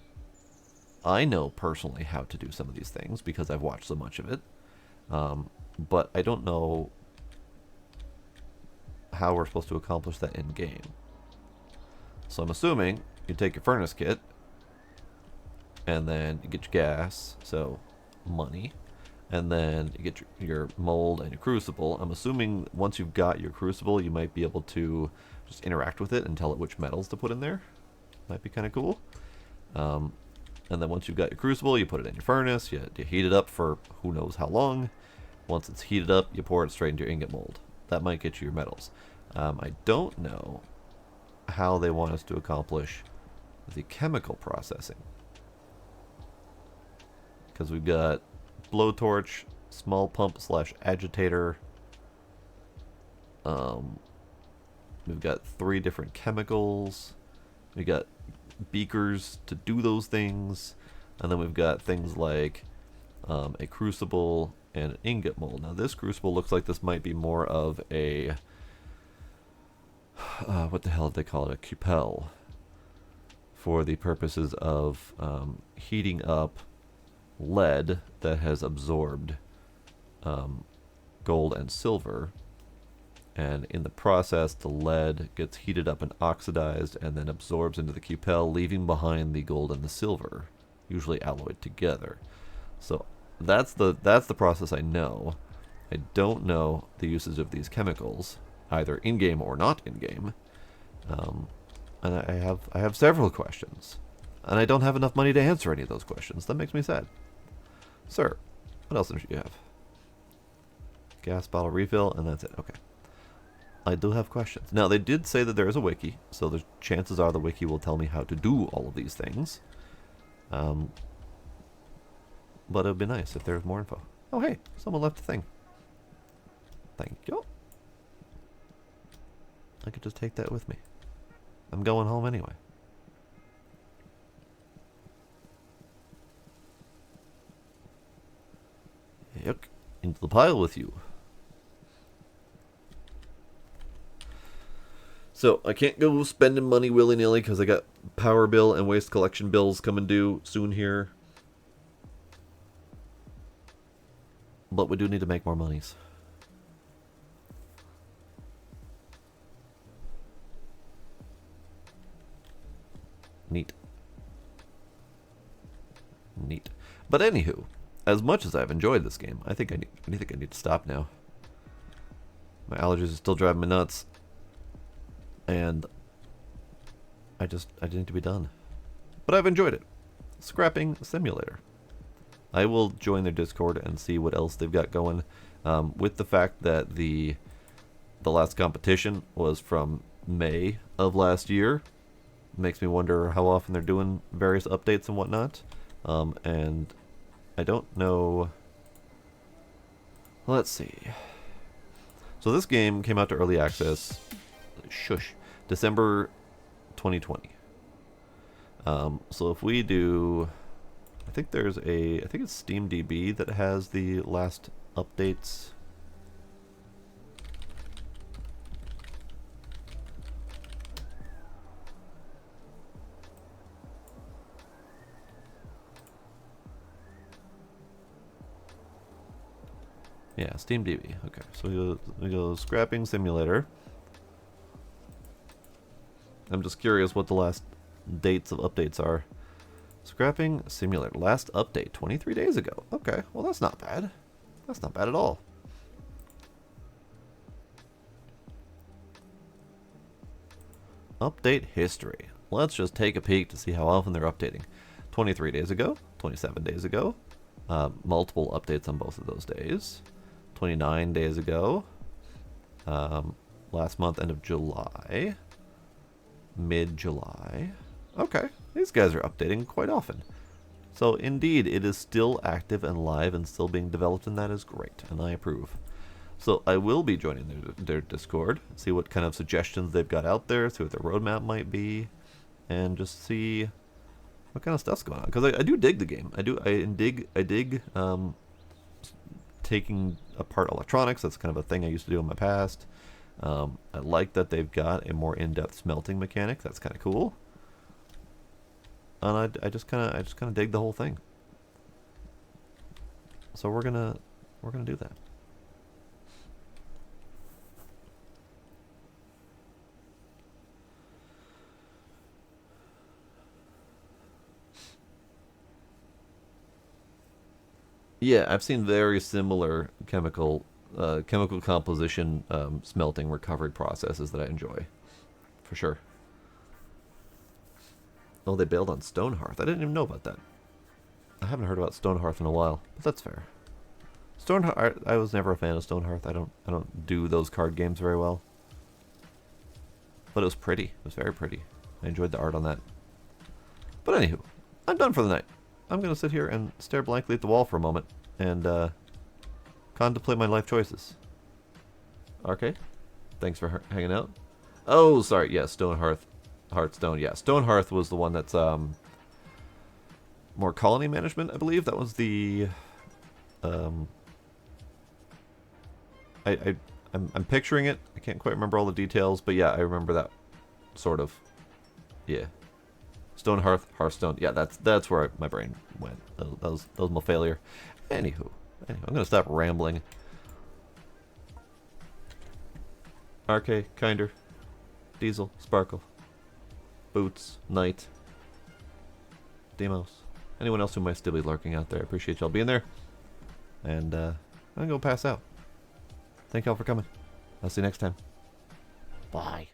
S1: I know personally how to do some of these things because I've watched so much of it. But I don't know how we're supposed to accomplish that in game. So I'm assuming you take your furnace kit, and then you get your gas, so money, and then you get your mold and your crucible. I'm assuming once you've got your crucible, you might be able to just interact with it and tell it which metals to put in there. Might be kind of cool. And then once you've got your crucible, you put it in your furnace, you heat it up for who knows how long. Once it's heated up, you pour it straight into your ingot mold. That might get you your metals. I don't know how they want us to accomplish the chemical processing. Because we've got blowtorch, small pump slash agitator. We've got 3 different chemicals. We've got beakers to do those things. And then we've got things like a crucible and an ingot mold. Now this crucible looks like this might be more of a what the hell did they call it? A cupel, for the purposes of heating up lead that has absorbed gold and silver, and in the process the lead gets heated up and oxidized and then absorbs into the cupel, leaving behind the gold and the silver, usually alloyed together. So that's the process I know. I don't know the usage of these chemicals, either in-game or not in-game. And I have several questions. And I don't have enough money to answer any of those questions. That makes me sad. Sir, what else do you have? Gas bottle refill, and that's it. Okay. I do have questions. Now, they did say that there is a wiki, so the chances are the wiki will tell me how to do all of these things. But it would be nice if there was more info. Oh, hey, someone left a thing. Thank you. I could just take that with me. I'm going home anyway. Yuck. Into the pile with you. So, I can't go spending money willy-nilly because I got power bill and waste collection bills coming due soon here. But we do need to make more monies. Neat. Neat. But anywho, as much as I've enjoyed this game, I think I need to stop now. My allergies are still driving me nuts. And I need to be done. But I've enjoyed it. Scrapping Simulator. I will join their Discord and see what else they've got going. With the fact that the last competition was from May of last year, makes me wonder how often they're doing various updates and whatnot. And I don't know. Let's see. So this game came out to early access. Shush. December 2020. So if we do, I think it's SteamDB that has the last updates. Yeah, SteamDB. Okay, so we go Scrapping Simulator. I'm just curious what the last dates of updates are. Scrapping Simulator. Last update, 23 days ago. Okay, well that's not bad. That's not bad at all. Update history. Let's just take a peek to see how often they're updating. 23 days ago, 27 days ago. Multiple updates on both of those days. 29 days ago. Last month, end of July. Mid-July. Okay, these guys are updating quite often. So indeed, it is still active and live and still being developed, and that is great, and I approve. So I will be joining their Discord, see what kind of suggestions they've got out there, see what their roadmap might be, and just see what kind of stuff's going on. Because I do dig the game. I dig taking apart electronics. That's kind of a thing I used to do in my past. I like that they've got a more in-depth smelting mechanic. That's kind of cool. And I just kind of dig the whole thing. So we're gonna do that. Yeah, I've seen very similar chemical composition smelting recovery processes that I enjoy, for sure. Oh, they bailed on Stonehearth. I didn't even know about that. I haven't heard about Stonehearth in a while, but that's fair. Stonehearth, I was never a fan of Stonehearth. I don't do those card games very well. But it was pretty. It was very pretty. I enjoyed the art on that. But anywho, I'm done for the night. I'm gonna sit here and stare blankly at the wall for a moment and contemplate my life choices. RK, thanks for hanging out. Oh, sorry. Yeah, Stonehearth, Hearthstone. Yeah, Stonehearth was the one that's more colony management, I believe. That was the I'm picturing it. I can't quite remember all the details, but yeah, I remember that sort of. Yeah. Stonehearth, Hearthstone. Yeah, that's where my brain went. That was my failure. Anywho, I'm gonna stop rambling. RK, Kinder, Diesel, Sparkle, Boots, Knight, Demos. Anyone else who might still be lurking out there, I appreciate y'all being there. And I'm gonna go pass out. Thank y'all for coming. I'll see you next time. Bye.